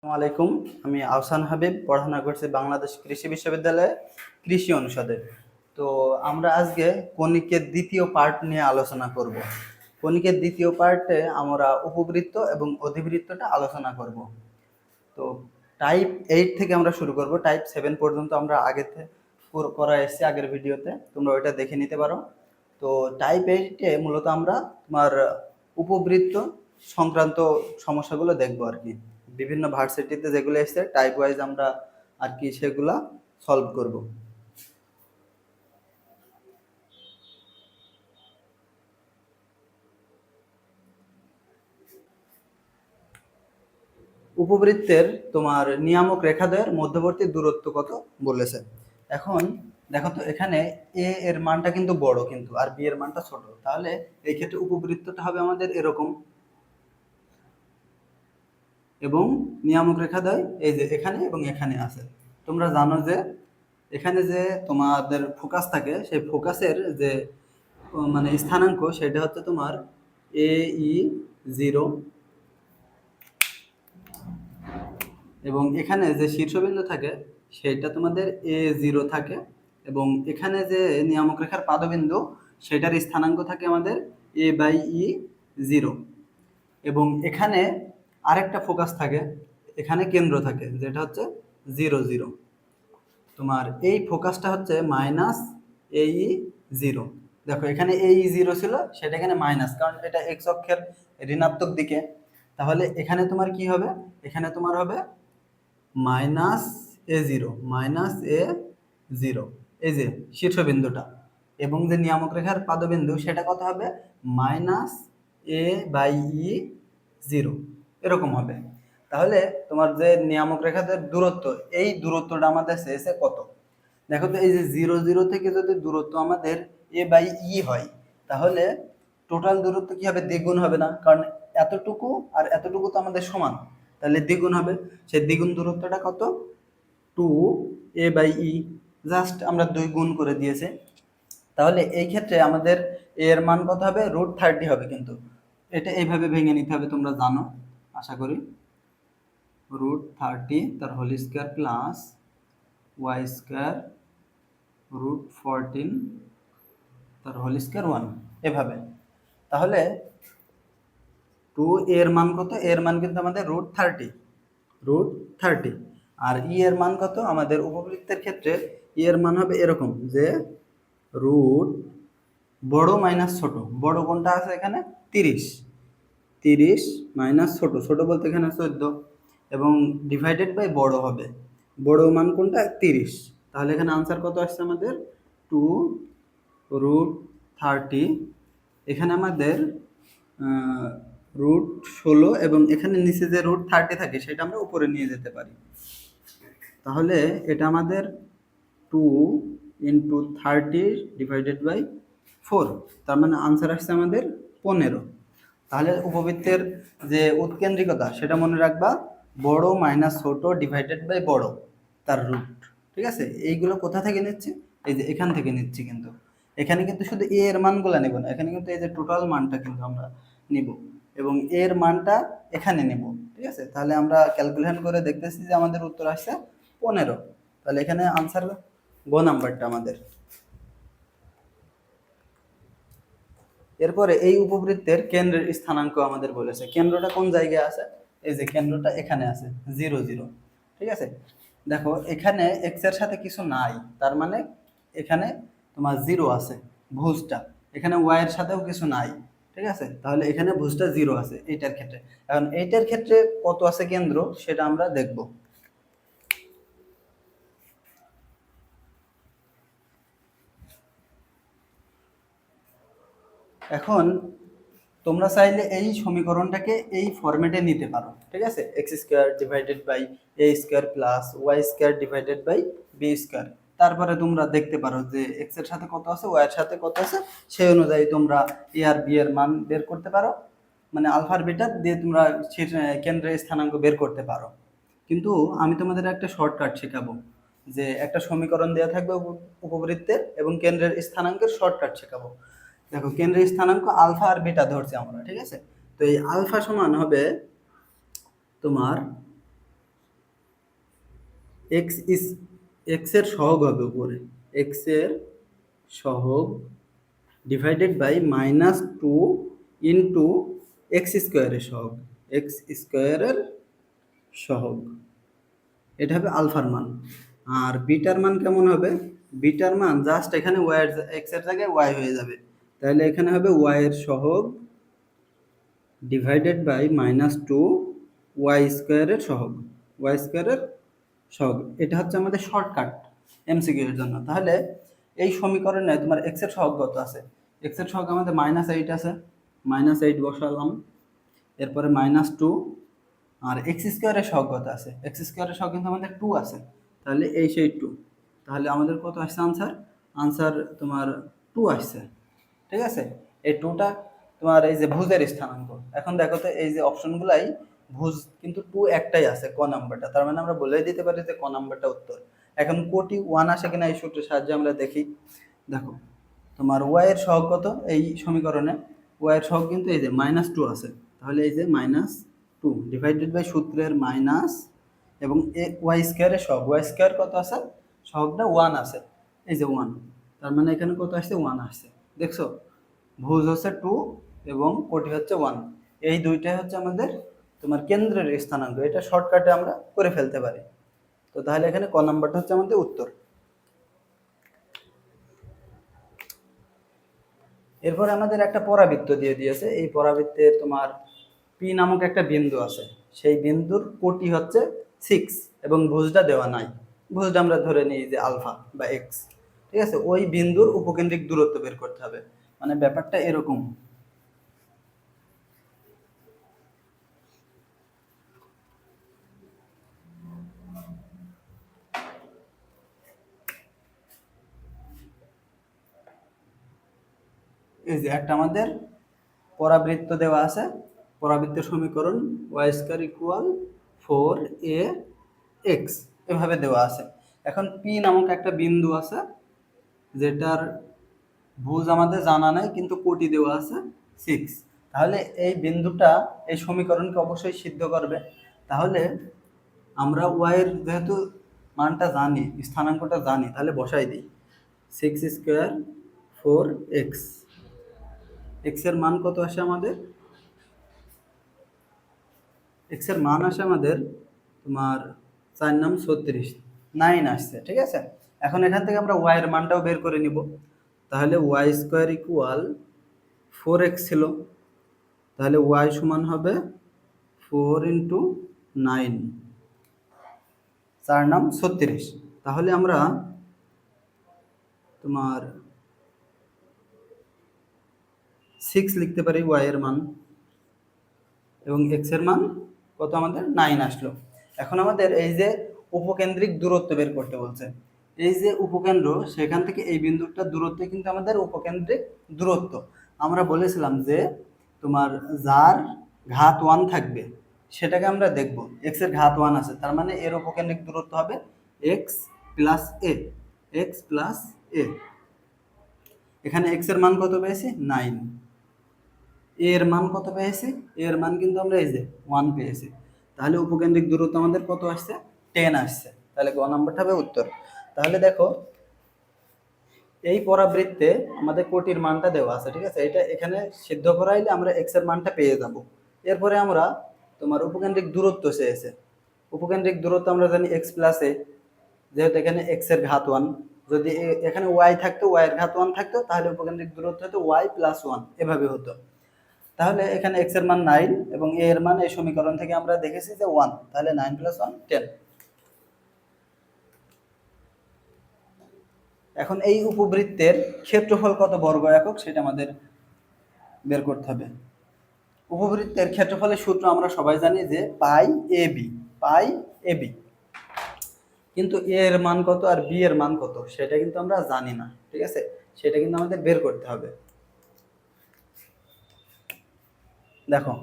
আসসালামু আলাইকুম। আমি আহসান হাবিব, পড়াশোনা করছি বাংলাদেশ কৃষি বিশ্ববিদ্যালয়ে কৃষি অনুষদে। তো আমরা আজকে কণিকের দ্বিতীয় পার্ট নিয়ে আলোচনা করব। কণিকের দ্বিতীয় পার্টে আমরা উপবৃত্ত এবং অধিবৃত্তটা আলোচনা করব। তো টাইপ 8 থেকে আমরা শুরু করব। টাইপ 7 পর্যন্ত আমরা আগে করা এসেছি আগের ভিডিওতে, তোমরা ওইটা দেখে নিতে পারো। তো টাইপ 8-এ মূলত আমরা তোমার উপবৃত্ত সংক্রান্ত সমস্যাগুলো দেখবো আর কি। বিভিন্ন ভার্সিটিতে যেগুলো এসছে টাইপ ওয়াইজ আমরা আর কি সেগুলা সলভ করব। উপবৃত্তের তোমার নিয়ামক রেখাদ্বয়ের মধ্যবর্তী দূরত্ব কত বলেছে। এখন দেখো তো, এখানে এ এর মানটা কিন্তু বড় কিন্তু, আর বি এর মানটা ছোট। তাহলে এই ক্ষেত্রে উপবৃত্তটা হবে আমাদের এরকম, এবং নিয়ামক রেখাদ্বয় এই যে এখানে এবং এখানে আছে। তোমরা জানো যে এখানে যে তোমাদের ফোকাস থাকে, সেই ফোকাসের যে মানে স্থানাঙ্ক সেটা হচ্ছে তোমার AE0, এবং এখানে যে শীর্ষবিন্দু থাকে সেটা তোমাদের A0 থাকে, এবং এখানে যে নিয়ামক রেখার পাদবিন্দু সেটার স্থানাঙ্ক থাকে আমাদের A/E0, এবং এখানে আরেকটা ফোকাস থাকে, এখানে কেন্দ্র থাকে যেটা হচ্ছে 0, 0। তোমার এই ফোকাসটা হচ্ছে -AE0। দেখো এখানে AE0 ছিল, সেটা এখানে মাইনাস, কারণ এটা এক্স অক্ষের ঋণাত্মক দিকে। তাহলে এখানে তোমার কি হবে, এখানে তোমার হবে -A0, -A0, এই যে শীর্ষবিন্দুটা, এবং যে নিয়ামক রেখার পাদবিন্দু সেটা কত হবে, -A/E0, এরকম হবে। তাহলে তোমার যে নিয়ামক রেখাদের দূরত্ব, এই দূরত্বটা আমাদের শেষে কত। দেখো তো, এই যে 0, 0 থেকে যদি দূরত্ব আমাদের A/E হয়, তাহলে টোটাল দূরত্ব কি হবে, দ্বিগুণ হবে না? কারণ এতটুকু আর এতটুকু তো আমাদের সমান, তাহলে দ্বিগুণ হবে। সেই দ্বিগুণ দূরত্বটা কত, 2A/E, জাস্ট আমরা 2 গুণ করে দিয়েছে। তাহলে এই ক্ষেত্রে আমাদের এর মান কত হবে, √30 হবে। কিন্তু এটা এইভাবে ভেঙে নিতে হবে, তোমরা জানো আশা করি। √30 তার whole square plus Y square √14 তার হোল স্কয়ার 1, এভাবে। তাহলে 2 এর মান কত, এর মান কিন্তু আমাদের √30, আর ই এর মান কত আমাদের উপবৃত্তের ক্ষেত্রে, ই এর মান হবে এরকম যে রুট বড় মাইনাস ছোট, বড় কোনটা আছে এখানে 30 মাইনাস ছোট, ছোট বলতে এখানে 14, এবং ডিভাইডেড বাই বড় হবে, বড় মান কোনটা 30। তাহলে এখানে আনসার কত আসছে আমাদের 2√30। এখানে আমাদের √16, এবং এখানে নিচে যে √30 থাকে সেটা আমরা উপরে নিয়ে যেতে পারি। তাহলে এটা আমাদের 2 × 30 / 4, তার মানে আনসার আসছে আমাদের 15। তাহলে উপবৃত্তের যে উৎকেন্দ্রিকতা সেটা মনে রাখবা, বড় মাইনাস ছোট ডিভাইডেড বাই বড় তার রুট। ঠিক আছে, এইগুলো কোথা থেকে নিচ্ছি, এই যে এখান থেকে নিচ্ছি। কিন্তু এখানে কিন্তু শুধু এ এর মানগুলো নেব না, এখানে কিন্তু এই যে টোটাল মানটা কিন্তু আমরা নিব, এবং এর মানটা এখানে নেব। ঠিক আছে, তাহলে আমরা ক্যালকুলেশন করে দেখতেছি যে আমাদের উত্তর আসছে 15। তাহলে এখানে আনসার গ নাম্বারটা আমাদের। এরপরে এই উপবৃত্তের কেন্দ্রের স্থানাঙ্ক আমাদের বলেছে। কেন্দ্রটা কোন জায়গায় আছে, এই যে কেন্দ্রটা এখানে আছে 0, 0। ঠিক আছে, দেখো এখানে এক্স এর সাথে কিছু নাই, তার মানে এখানে তোমার 0 আছে ভুজটা, এখানে ওয়াই এর সাথেও কিছু নাই। ঠিক আছে, তাহলে এখানে ভুজটা 0 আছে এইটার ক্ষেত্রে। এখন এইটার ক্ষেত্রে কত আছে কেন্দ্র সেটা আমরা দেখব। এখন তোমরা চাইলে এই সমীকরণটাকে এই ফরম্যাটে নিতে পারো। ঠিক আছে, x² / a² + y² / b²। তারপরে তোমরা দেখতে পারো যে এক্স এর সাথে কত আছে, ওয়াই এর সাথে কত আছে, সেই অনুযায়ী তোমরা এ আর বি এর মান বের করতে পারো, মানে আলফা আর বিটা দিয়ে তোমরা কেন্দ্রের স্থানাঙ্ক বের করতে পারো। কিন্তু আমি তোমাদের একটা শর্টকাট শেখাবো, যে একটা সমীকরণ দেওয়া থাকবে উপবৃত্তের, এবং কেন্দ্রের স্থানাঙ্কের শর্টকাট শেখাবো। দেখো কেন্দ্রের স্থানাঙ্ক আলফা আর বিটা ধরছি আমরা। ঠিক আছে, তো এই আলফা সমান হবে তোমার এক্স ইস এক্স এর সহগ হবে উপরে, এক্স এর সহগ ডিভাইডেড বাই -2 ইন্টু এক্স স্কোয়ারের সহগ, এক্স স্কোয়ারের সহগ, এটা হবে আলফার মান। আর বিটার মান কেমন হবে? বিটার মান জাস্ট এখানে ওয়াই এক্স এর জায়গায় ওয়াই হয়ে যাবে, তাহলে এখানে হবে ওয়াই এর সহগ ডিভাইডেড বাই -2 ওয়াই স্কোয়ারের সহগ, ওয়াই স্কোয়ারের সহগ। এটা হচ্ছে আমাদের শর্টকাট এমসিকিউ এর জন্য। তাহলে এই সমীকরণে তোমার এক্স এর সহগ কত আছে? এক্স এর সহগ আমাদের -8 আছে, -8 বসালাম, এরপরে -2, আর এক্স স্কোয়ারের সহগ কত আছে? এক্স স্কোয়ারের সহগ কিন্তু আমাদের 2 আছে, তাহলে এই সেই 2, তাহলে আমাদের কত আসছে আনসার? আনসার তোমার 2 আসছে। ঠিক আছে, এই 2টা তোমার এই যে ভুজের স্থানাঙ্ক। এখন দেখো তো এই যে অপশনগুলাই ভুজ, কিন্তু 2 একটাই আছে, ক নাম্বারটা, তার মানে আমরা বলেই দিতে পারি যে ক নাম্বারটা উত্তর। এখন কোটি 1 আসে কিনা এই সূত্রের সাহায্যে আমরা দেখি। দেখো তোমার ওয়াই এর সহগ কত এই সমীকরণে? ওয়াই এর সহগ কিন্তু এই যে -2 আছে, তাহলে এই যে -2 ডিভাইডেড বাই সূত্রের মাইনাস এবং ওয়াই স্কোয়ারের সহগ, ওয়াই স্কোয়ার কত আছে? সহগটা 1 আছে, এই যে 1, তার মানে এখানে কত আসছে? 1 আসছে। দেখছো, ভুজ হচ্ছে 2 এবং কোটি হচ্ছে 1, এই দুইটাই হচ্ছে আমাদের তোমার কেন্দ্রের স্থানাঙ্ক। এটা শর্টকাটে আমরা করে ফেলতে পারি। তো তাহলে এখানে ক নাম্বারটা হচ্ছে আমাদের উত্তর। এরপরে আমাদের একটা পরাবৃত্ত দিয়ে দিয়েছে, এই পরাবৃত্তে তোমার পি নামক একটা বিন্দু আছে, সেই বিন্দুর কোটি হচ্ছে 6 এবং ভুজটা দেওয়া নাই, ভুজটা আমরা ধরে নিই যে আলফা বা এক্স। ঠিক আছে, ওই বিন্দুর উপকেন্দ্রিক দূরত্ব বের করতে হবে, মানে ব্যাপারটা এরকম। এই যে একটা আমাদের পরাবৃত্ত দেওয়া আছে, পরাবৃত্তের সমীকরণ ওয়াই স্কয়ার ইকুয়াল 4ax এভাবে দেওয়া আছে। এখন পি নামক একটা বিন্দু আছে, যেটার ভুজ আমাদের জানা নাই কিন্তু কোটি দেওয়া আছে 6, তাহলে এই বিন্দুটা এই সমীকরণকে অবশ্যই সিদ্ধ করবে। তাহলে আমরা ওয়াই এর যেহেতু মানটা জানি, স্থানাঙ্কটা জানি, তাহলে বসাই দিই 6 স্কোয়ার 4x, এক্স এর মান কত আসে আমাদের? এক্স এর মান আসে আমাদের তোমার 4×9 9 আসছে। ঠিক আছে, এখন এখান থেকে আমরা ওয়াই এর মানটাও বের করে নিব। তাহলে ওয়াই স্কোয়ার ইকুয়াল 4x ছিল, তাহলে ওয়াই সমান হবে 4×9, 4×9 তাহলে আমরা তোমার 6 লিখতে পারি ওয়াই এর মান, এবং এক্স এর মান কত আমাদের? 9 আসলো। এখন আমাদের এই যে উপকেন্দ্রিক দূরত্ব বের করতে বলছে, এই যে উপকেন্দ্র সেখান থেকে এই বিন্দুটার দূরত্ব কিন্তু আমাদের উপকেন্দ্রিক দূরত্ব। আমরা বলেছিলাম যে তোমার যার ঘাত 1 থাকবে সেটাকে আমরা দেখব, এক্স এর ঘাত 1 আছে, তার মানে এর উপকেন্দ্রিক দূরত্ব হবে এক্স প্লাস এ, এক্স প্লাস এ। এখানে এক্স এর মান কত পেয়েছি? 9, এর মান কত পেয়েছি? এর মান কিন্তু আমরা এই যে 1 পেয়েছি, তাহলে উপকেন্দ্রিক দূরত্ব আমাদের কত আসছে? 10 আসছে, তাহলে গ নাম্বারটা হবে উত্তর। তাহলে দেখো এই পরাবৃত্তে আমাদের কোটির মানটা দেওয়া আছে, ঠিক আছে, এটা এখানে সিদ্ধ করাইলে আমরা এক্স এর মানটা পেয়ে যাব। এরপরে আমরা তোমার উপকেন্দ্রিক দূরত্ব চেয়েছে, উপকেন্দ্রিক দূরত্ব আমরা জানি এক্স প্লাস এ, যেহেতু এখানে এক্স এর ঘাত 1, যদি এখানে ওয়াই থাকতো, ওয়াই এর ঘাত 1 থাকতো, তাহলে উপকেন্দ্রিক দূরত্ব হতো ওয়াই প্লাস 1, এভাবে হতো। তাহলে এখানে x এর মান 9 এবং a এর মান এই সমীকরণ থেকে আমরা দেখেছি যে 1, তাহলে 9 + 1 10। এখন এই উপবৃত্তের ক্ষেত্রফল কত বর্গ একক সেটা আমাদের বের করতে হবে। উপবৃত্তের ক্ষেত্রফলের সূত্র আমরা সবাই জানি যে পাই A B, pi A B, কিন্তু a এর মান কত আর b এর মান কত সেটা কিন্তু আমরা জানি না। ঠিক আছে, সেটা কিন্তু আমাদের বের করতে হবে। দেখো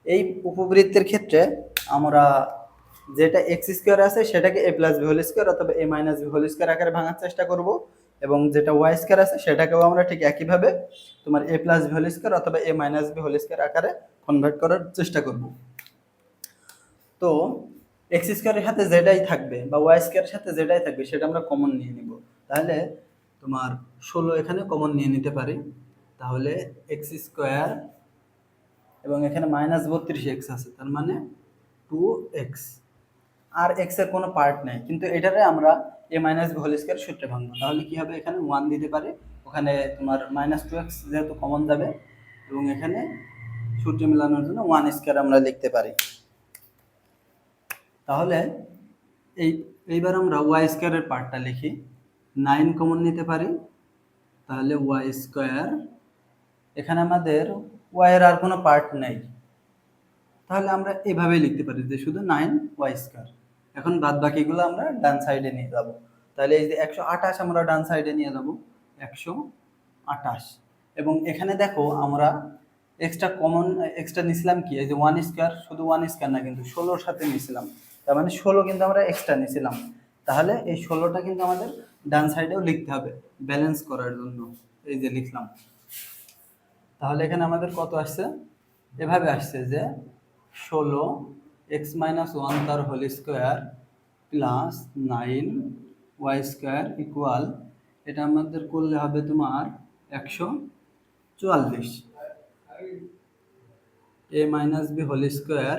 এই উপবৃত্তের ক্ষেত্রে আমরা যেটা এক্স স্কোয়ার আছে সেটাকে এ প্লাস বি হোল স্কোয়ার অথবা এ মাইনাস বি হোল স্কোয়ার আকারে ভাঙার চেষ্টা করব, এবং যেটা ওয়াই স্কোয়ার আছে সেটাকেও আমরা ঠিক একইভাবে তোমার এ প্লাস বি হোল স্কোয়ার অথবা এ মাইনাস বি হোল স্কোয়ার আকারে কনভার্ট করার চেষ্টা করব। তো এক্স স্কোয়ারের সাথে যেটাই থাকবে বা ওয়াই স্কোয়ারের সাথে যেটাই থাকবে সেটা আমরা কমন নিয়ে নিব। তাহলে তোমার 16 এখানে কমন নিয়ে নিতে পারি। তাহলে এক্স স্কোয়ার এবং এখানে -32x আছে, তার মানে 2x। আর এক্স এর কোনো পার্ট নেই, কিন্তু এটারে আমরা a minus B whole square সূত্রে ভাঙবো। তাহলে কি হবে, এখানে 1 দিতে পারে, ওখানে তোমার -2x যেহেতু কমন যাবে, এবং এখানে সূত্রে মেলানোর জন্য 1 স্কোয়ার আমরা লিখতে পারি। তাহলে এইবার আমরা ওয়াই স্কোয়ারের পার্টটা লিখি। 9 কমন নিতে পারি, তাহলে ওয়াই স্কোয়ার, এখানে আমাদের ওয়াই এর আর কোনো পার্ট নেই, তাহলে আমরা এভাবেই লিখতে পারি যে শুধু 9y স্কয়ার। এখন বাদ বাকিগুলো আমরা ডান সাইডে নিয়ে যাব। তাহলে এই যে 128 আমরা ডান সাইডে নিয়ে যাব, 128। এবং এখানে দেখো আমরা এক্সট্রা নিছিলাম কি, এই যে 1 স্কয়ার, শুধু 1 স্কয়ার না কিন্তু 16 এর সাথে নিছিলাম, তার মানে 16 কিন্তু আমরা এক্সট্রা নিছিলাম। তাহলে এই 16টা কিন্তু আমাদের ডান সাইডেও লিখতে হবে ব্যালেন্স করার জন্য, এই যে লিখলাম। তাহলে এখানে আমাদের কত আসছে, এভাবে আসছে যে 16x - 1 তার whole square plus 9y square equal, এটা আমাদের করলে হবে তোমার 144 a minus B whole square.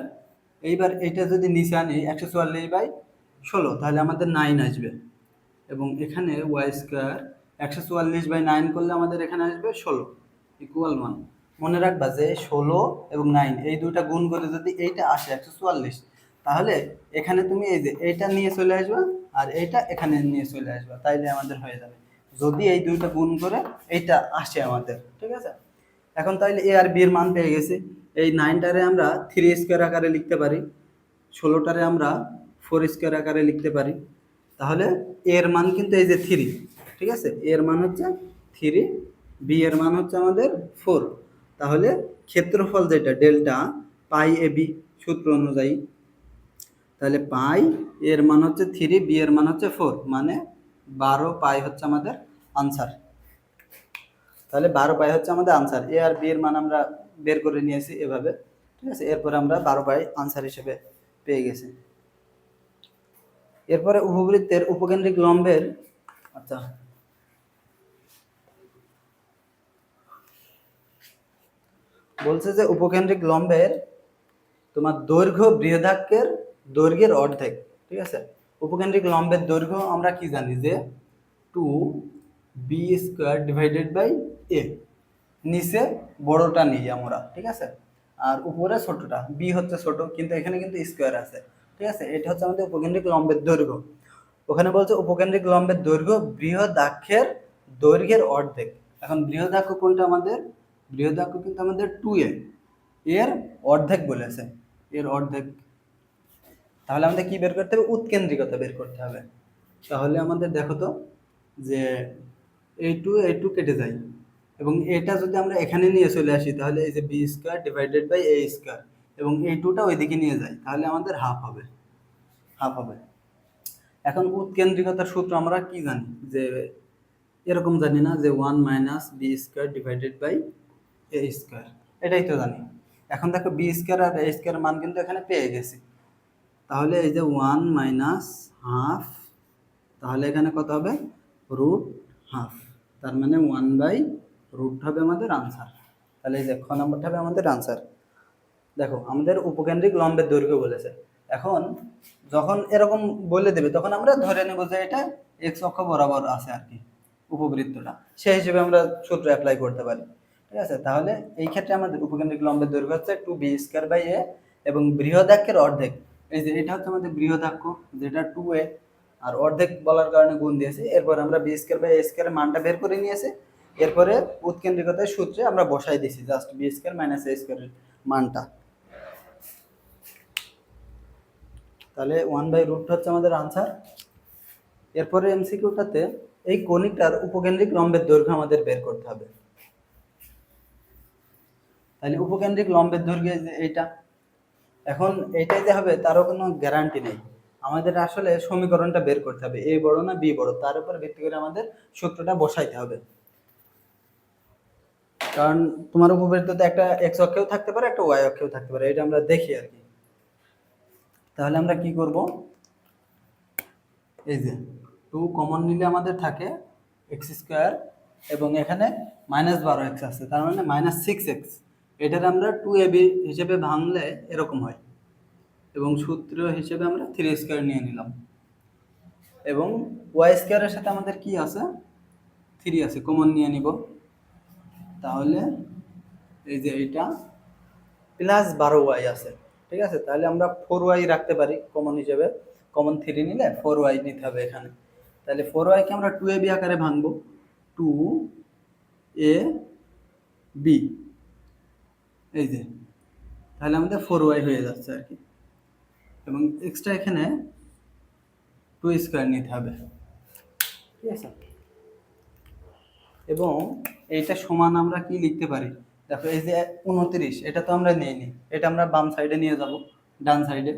এইবার এটা যদি নিচে আনি 144/16, তাহলে আমাদের 9 আসবে। এবং এখানে ওয়াই স্কোয়ার 144/9 করলে আমাদের এখানে আসবে 16 ইকুয়াল 1। মনে রাখবা যে 16 এবং 9 এই দুইটা গুণ করে যদি এইটা আসে 144, তাহলে এখানে তুমি এই যে এইটা নিয়ে চলে আসবা আর এইটা এখানে নিয়ে চলে আসবা, তাইলে আমাদের হয়ে যাবে। যদি এই দুইটা গুণ করে এইটা আসে আমাদের, ঠিক আছে। এখন তাইলে এ আর বি এর মান পেয়ে গেছি। এই 9টারে আমরা 3 স্কোয়ার আকারে লিখতে পারি, 16টারে আমরা 4 স্কোয়ার আকারে লিখতে পারি। তাহলে এর মান কিন্তু এই যে 3, ঠিক আছে, এর মান হচ্ছে 3, বি এর মান হচ্ছে আমাদের 4। তাহলে ক্ষেত্রফল যেটা ডেল্টা পাই এ বি সূত্র অনুযায়ী, তাহলে পাই এর মান হচ্ছে 3, বি এর মান হচ্ছে 4, মানে 12 পাই হচ্ছে আমাদের আনসার। তাহলে 12 পাই হচ্ছে আমাদের আনসার। এ আর বি এর মান আমরা বের করে নিয়েছি এভাবে, ঠিক আছে। এরপরে আমরা 12 পাই আনসার হিসেবে পেয়ে গেছি। এরপরে উপবৃত্তের উপকেন্দ্রিক লম্বের, আচ্ছা বলছে যে উপকেন্দ্রিক লম্বের তোমার দৈর্ঘ্য বৃহদাক্ষের দৈর্ঘ্যের অর্ধেক, ঠিক আছে। উপকেন্দ্রিক লম্বের দৈর্ঘ্য আমরা কি জানি যে 2b² / a, নিচে বড়টা নিই আমরা, ঠিক আছে, আর উপরে ছোটটা, বি হচ্ছে ছোট, কিন্তু এখানে কিন্তু স্কোয়ার আছে, ঠিক আছে। এটা হচ্ছে আমাদের উপকেন্দ্রিক লম্বের দৈর্ঘ্য। ওখানে বলছে উপকেন্দ্রিক লম্বের দৈর্ঘ্য বৃহদাক্ষের দৈর্ঘ্যের অর্ধেক। এখন বৃহদাক্ষ কোনটা আমাদের, বৃহদাক্ষ কিন্তু আমাদের 2a, এর অর্ধেক বলেছে, এর অর্ধেক। তাহলে আমাদের কি বের করতে হবে, উৎকেন্দ্রিকতা বের করতে হবে। তাহলে আমাদের দেখো তো যে এই টু কেটে যায়, এবং এটা যদি আমরা এখানে নিয়ে চলে আসি, তাহলে এই যে b²/a², এবং এই টুটা ওইদিকে নিয়ে যায়, তাহলে আমাদের হাফ হবে, হাফ হবে। এখন উৎকেন্দ্রিকতার সূত্র আমরা কি জানি, যে এরকম জানি না যে 1 - b²/a², এটাই তো জানি। এখন দেখো b² আর a² মান কিন্তু এখানে পেয়ে গেছি। তাহলে এই যে 1 - হাফ, তাহলে এখানে কত হবে, √হাফ, তার মানে 1/√, হবে আমাদের আনসার। তাহলে এই যে খ নম্বরটা হবে আমাদের আনসার। দেখো আমাদের উপকেন্দ্রিক লম্বের দৈর্ঘ্য বলেছে। এখন যখন এরকম বলে দেবে, তখন আমরা ধরে নেব যে এটা এক্স অক্ষ বরাবর আছে আর কি উপবৃত্তটা, সেই হিসেবে আমরা সূত্র অ্যাপ্লাই করতে পারি, ঠিক আছে। তাহলে এই ক্ষেত্রে আমাদের উপকেন্দ্রিক লম্বের দৈর্ঘ্য হচ্ছে 2b²/a, এবং বৃহদাক্ষের অর্ধেক, এই যে এটা হচ্ছে আমাদের বৃহদাক্ষ যেটা 2a, আর অর্ধেক বলার কারণে গুণ দিয়েছি। এরপর আমরা b²/a² এর মানটা বের করে নিয়েছি। এরপরে উৎকেন্দ্রিকতার সূত্রে আমরা বসাই দিয়েছি জাস্ট b² - a² এর মানটা। তাহলে 1/√টা হচ্ছে আমাদের আনসার। এরপরে এমসিকিউটাতে এই কণিকটার উপকেন্দ্রিক লম্বের দৈর্ঘ্য আমাদের বের করতে হবে। তাহলে উপকেন্দ্রিক লম্বের দৈর্ঘ্য এইটা, এখন এইটাই যে হবে তারও কোনো গ্যারান্টি নেই। আমাদের আসলে সমীকরণটা বের করতে হবে, এ বড় না বি বড়, তার উপর ভিত্তি করে আমাদের সূত্রটা বসাইতে হবে। কারণ তোমার উপবৃত্ততে একটা এক্স অক্ষেও থাকতে পারে, একটা ওয়াই অক্ষেও থাকতে পারে, এটা আমরা দেখি আর কি। তাহলে আমরা কি করব, এই যে 2 কমন নিলে আমাদের থাকে এক্স স্কোয়ার, এবং এখানে -12x আছে, তার মানে -6x। এটার আমরা 2ab হিসেবে ভাঙলে এরকম হয়, এবং সূত্র হিসেবে আমরা 3 স্কোয়ার নিয়ে নিলাম, এবং ওয়াই স্কোয়ারের সাথে আমাদের কি আছে, 3 আছে, কমন নিয়ে নিব। তাহলে এই যে এইটা +12y আছে, ঠিক আছে। তাহলে আমরা 4y রাখতে পারি কমন হিসেবে, কমন 3 নিলে 4y নিতে হবে এখানে। তাহলে 4y কে আমরা 2ab আকারে ভাঙবো, 2ab, এই যে, তাহলে আমাদের 4y হয়ে যাচ্ছে আর কি, এবং এক্সট্রা এখানে 2 স্কোয়ার নিতে হবে, ঠিক আছে। এবং এইটা সমান আমরা কি লিখতে পারি, দেখো এই যে 29, এটা তো আমরা নিইনি, এটা আমরা বাম সাইডে নিয়ে যাব, ডান সাইডে,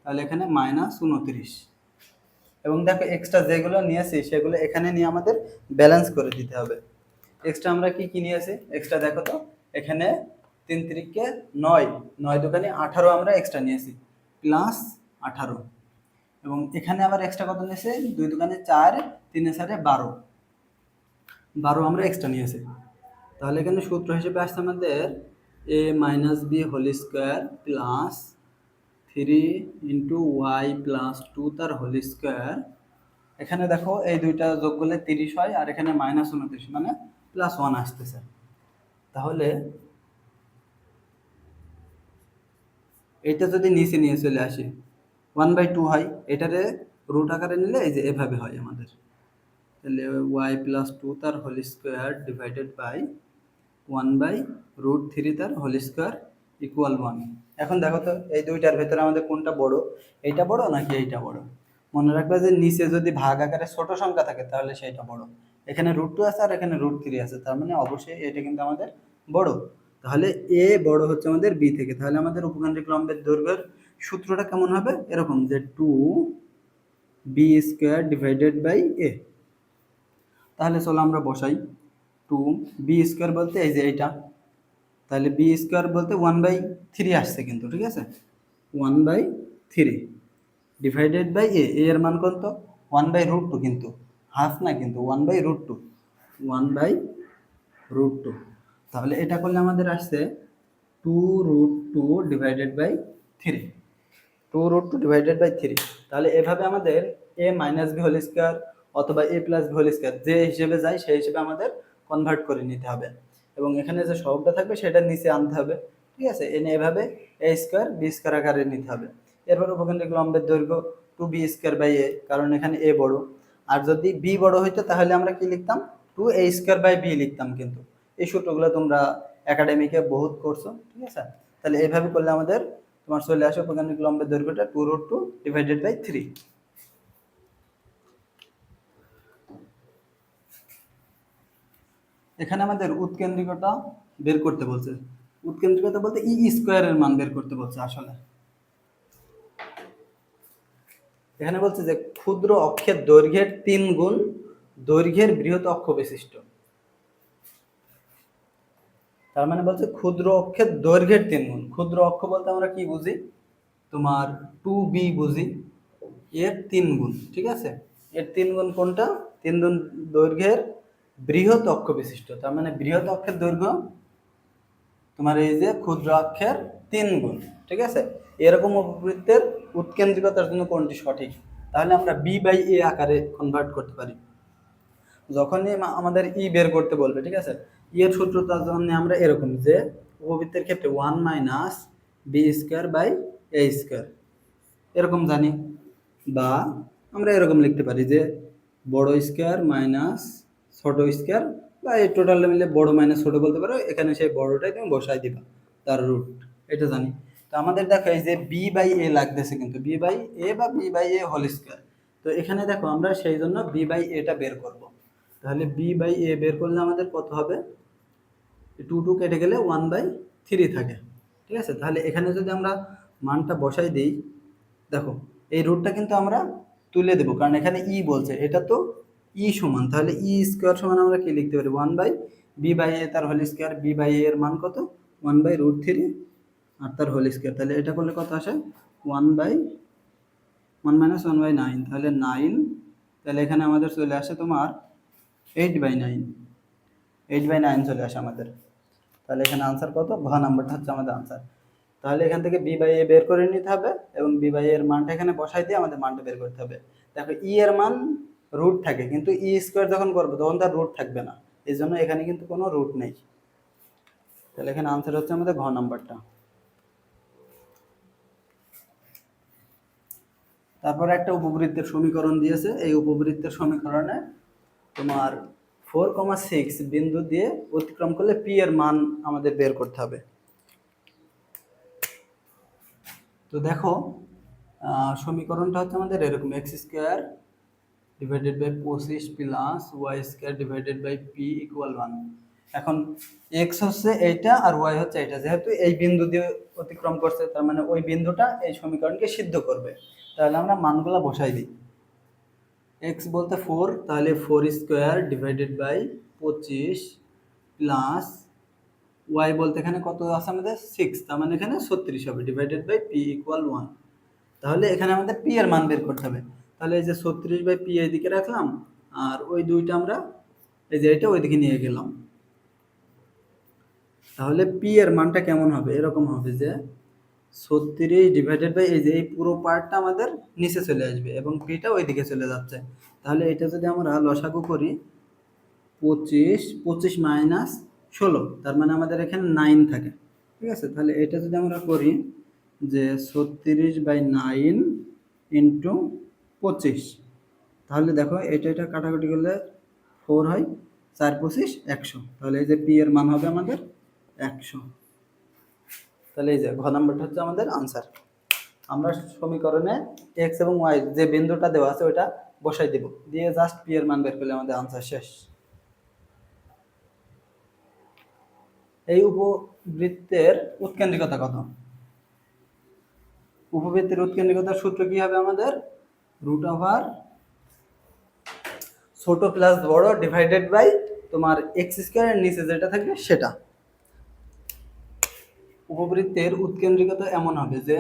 তাহলে এখানে -29। এবং দেখো এক্সট্রা যেগুলো নিয়েছি সেগুলো এখানে নিয়ে আমাদের ব্যালেন্স করে দিতে হবে। এক্সট্রা আমরা কি কি নিয়েছি, এক্সট্রা দেখো তো, এখানে 3 3 9, 9 দোকানে 18 আমরা এক্সট্রা নিয়েছি, +18। এবং এখানে আবার এক্সট্রা কত নিয়েছে, 2 দোকানে 4, 3 4 12, 12 আমরা এক্সট্রা নিয়েছি। তাহলে এখানে সূত্র হিসেবে আসছে আমাদের a - b whole square plus 3 y plus 2 তার হোল স্কোয়ার। এখানে দেখো এই দুইটা যোগ করলে 30 হয়, আর এখানে -29 মানে +1 আসতেছে। তাহলে এটা যদি নিচে নিয়ে চলে আসি, 1/2 হয়, এটারে রুট আকারে নিলে এই যে এভাবে হয় আমাদের, তাহলে y প্লাস 2 তার হোল স্কোয়ার ডিভাইডেড বাই 1/√3 তার হোল স্কোয়ার ইকুয়াল 1। এখন দেখো তো এই দুইটার ভেতরে আমাদের কোনটা বড়, এইটা বড় নাকি এইটা বড়? মনে রাখবে যে নিচে যদি ভাগ আকারে ছোট সংখ্যা থাকে তাহলে সেইটা বড়। এখানে √2 আছে আর এখানে √3 আছে, তার মানে অবশ্যই এটা কিন্তু আমাদের বড়। তাহলে এ বড় হচ্ছে আমাদের বি থেকে। তাহলে আমাদের উপকেন্দ্রিক লম্বের দৈর্ঘ্যের সূত্রটা কেমন হবে, এরকম যে 2b² ডিভাইডেড বাই এ। তাহলে চলো আমরা বসাই, 2b² বলতে এই যে এইটা, তাহলে b² বলতে 1/3 আসছে কিন্তু, ঠিক আছে, 1/3 ডিভাইডেড বাই এ, এর মান কত, 1/√2, কিন্তু হাফ না, কিন্তু 1/√2, 1/√2। তাহলে এটা করলে আমাদের আসছে 2√2 ডিভাইডেড বাই 3, 2√2 ডিভাইডেড বাই 3। তাহলে এভাবে আমাদের a - b হোল স্কোয়ার অথবা a + b হোল স্কোয়ার যে হিসেবে যায় সেই হিসেবে আমাদের কনভার্ট করে নিতে হবে, এবং এখানে যে সহগটা থাকবে সেটা নিচে আনতে হবে, ঠিক আছে। এনে এভাবে a² b² আকারে নিতে হবে। এরপর উপকেন্দ্রিক লম্বের দৈর্ঘ্য 2b² বাই a, কারণ এখানে a বড়, আর যদি b বড় হইতো তাহলে আমরা কি লিখতাম, 2a² বাই b লিখতাম, কিন্তু এই সূত্রগুলো তোমরা একাডেমিকে বহুত করছো, ঠিক আছে। তাহলে এইভাবে করলে আমাদের তোমার চলে আসে উপকেন্দ্রিক লম্বের দৈর্ঘ্যটা 2√2 ডিভাইডেড বাই 3। এখানে আমাদের উৎকেন্দ্রিকতা বের করতে বলছে, উৎকেন্দ্রিকতা বলতে ই² মান বের করতে বলছে। আসলে এখানে বলছে যে ক্ষুদ্র অক্ষের দৈর্ঘ্যের 3 গুণ দৈর্ঘ্যের বৃহৎ অক্ষ বিশিষ্ট। তার মানে বলছে ক্ষুদ্র অক্ষের দৈর্ঘ্যের 3 গুণ। ক্ষুদ্র অক্ষ বলতে আমরা কি বুঝি, তোমার 2b বুঝি, এর 3 গুণ, ঠিক আছে। এর 3 গুণ কোনটা, 3 গুণ দৈর্ঘ্যের বৃহৎ অক্ষ বিশিষ্ট। তার মানে বৃহৎ অক্ষের দৈর্ঘ্য তোমার এই যে ক্ষুদ্র অক্ষের 3 গুণ, ঠিক আছে। এরকম উপবৃত্তের উৎকেন্দ্রিকতার জন্য কোনটি সঠিক, তাহলে আমরা b/a আকারে কনভার্ট করতে পারি। যখনই আমাদের ই বের করতে বলবে, ঠিক আছে, এর সূত্রটার জন্য আমরা এরকম যে উপবৃত্তের ক্ষেত্রে 1 - b² বাই a², এরকম জানি, বা আমরা এরকম লিখতে পারি যে বড় স্কোয়ার মাইনাস ছোট স্কোয়ার, বা এই টোটালটা মিলে বড় মাইনাস ছোট বলতে পারো, এখানে সেই বড়টাই তুমি বসাই দিবা তার রুট, এটা জানি। তো আমাদের দেখো এই যে b/a লাগতেছে, কিন্তু b/a বা b/a হোল স্কোয়ার। তো এখানে দেখো আমরা সেই জন্য b/a বের করব। তাহলে b/a বের করলে আমাদের কত হবে, 2 কেটে গেলে 1/3 থাকে, ঠিক আছে। তাহলে এখানে যদি আমরা মানটা বসাই দিই, দেখো এই রুটটা কিন্তু আমরা তুলে দেবো, কারণ এখানে ই বলছে, এটা তো ই সমান, তাহলে ই² সমান আমরা কি লিখতে পারি, 1/b/a তার হোল স্কোয়ার, b/a এর মান কত, 1/√3 আর তার হোল স্কোয়ার। তাহলে এটা করলে কত আসে, 1/3 1 - 1/9, তাহলে 9, তাহলে এখানে আমাদের চলে আসে তোমার 8/9, 8/9 চলে আসে আমাদের। তাহলে এখানে আনসার কত? ঘ নাম্বারটা হচ্ছে আমাদের আনসার। তাহলে এখান থেকে বি বাই এ বের করে নিতে হবে এবং বি বাই এর মানটা এখানে বসাই দিয়ে আমাদের মানটা বের করতে হবে। দেখো ই এর মান রুট থাকে, কিন্তু ই স্কোয়ার যখন করবো তখন তার রুট থাকবে না, এই জন্য এখানে কিন্তু কোনো রুট নেই। তাহলে এখানে আনসার হচ্ছে আমাদের ঘ নাম্বারটা। তারপরে একটা উপবৃত্তের সমীকরণ দিয়েছে, এই উপবৃত্তের সমীকরণে তোমার 4,6 বিন্দু দিয়ে অতিক্রম করলে পি এর মান আমাদের বের করতে হবে। তো দেখো সমীকরণটা হচ্ছে আমাদের এরকম, x² divided by 25 plus y² divided by P equal 1। এখন x হচ্ছে এইটা আর y হচ্ছে এটা, যেহেতু এই বিন্দু দিয়ে অতিক্রম করছে তার মানে ওই বিন্দুটা এই সমীকরণকে সিদ্ধ করবে। তাহলে আমরা মানগুলো বসাই দিই। x বলতে 4, তাহলে 4² ডিভাইডেড বাই 25 প্লাস y বলতে এখানে কত আছে আমাদের 6, তার মানে এখানে 36 হবে, ডিভাইডেড বাই p ইকুয়াল 1। তাহলে এখানে আমাদের p এর মান বের করতে হবে। তাহলে এই যে 36/p এইদিকে রাখলাম আর ওই দুইটা আমরা এই যে এটা ওইদিকে নিয়ে গেলাম। তাহলে p এর মানটা কেমন হবে? এরকম হবে যে 36 ডিভাইডেড বাই এই যে এই পুরো পার্টটা আমাদের নিচে চলে আসবে এবং pটা ওইদিকে চলে যাচ্ছে। তাহলে এটা যদি আমরা লসাগু করি 25 মাইনাস 16, তার মানে আমাদের এখানে 9 থাকে, ঠিক আছে। তাহলে এটা যদি আমরা করি যে 36/9 ইন্টু 25, তাহলে দেখো এটা কাটাকুটি করলে 4 হয়, 4 25 100, তাহলে এই যে পি এর মান হবে আমাদের 100। তাহলে এই যে ঘ নাম্বারটা হচ্ছে আমাদের আনসার। আমরা সমীকরণে এক্স এবং ওয়াই যে বিন্দুটা দেওয়া আছে ওইটা বসাই দেব, দিয়ে জাস্ট পি এর মান বের করলে আমাদের আনসার শেষ। এই উপবৃত্তের উৎকেন্দ্রিকতা কত? উপবৃত্তের উৎকেন্দ্রিকতার সূত্র কি হবে আমাদের? রুট ওভার ছোট প্লাস বড় ডিভাইডেড বাই তোমার x² এর নিচে যেটা থাকবে সেটা। উপবৃত্তের উৎকেন্দ্রিকতা এমন হবে যে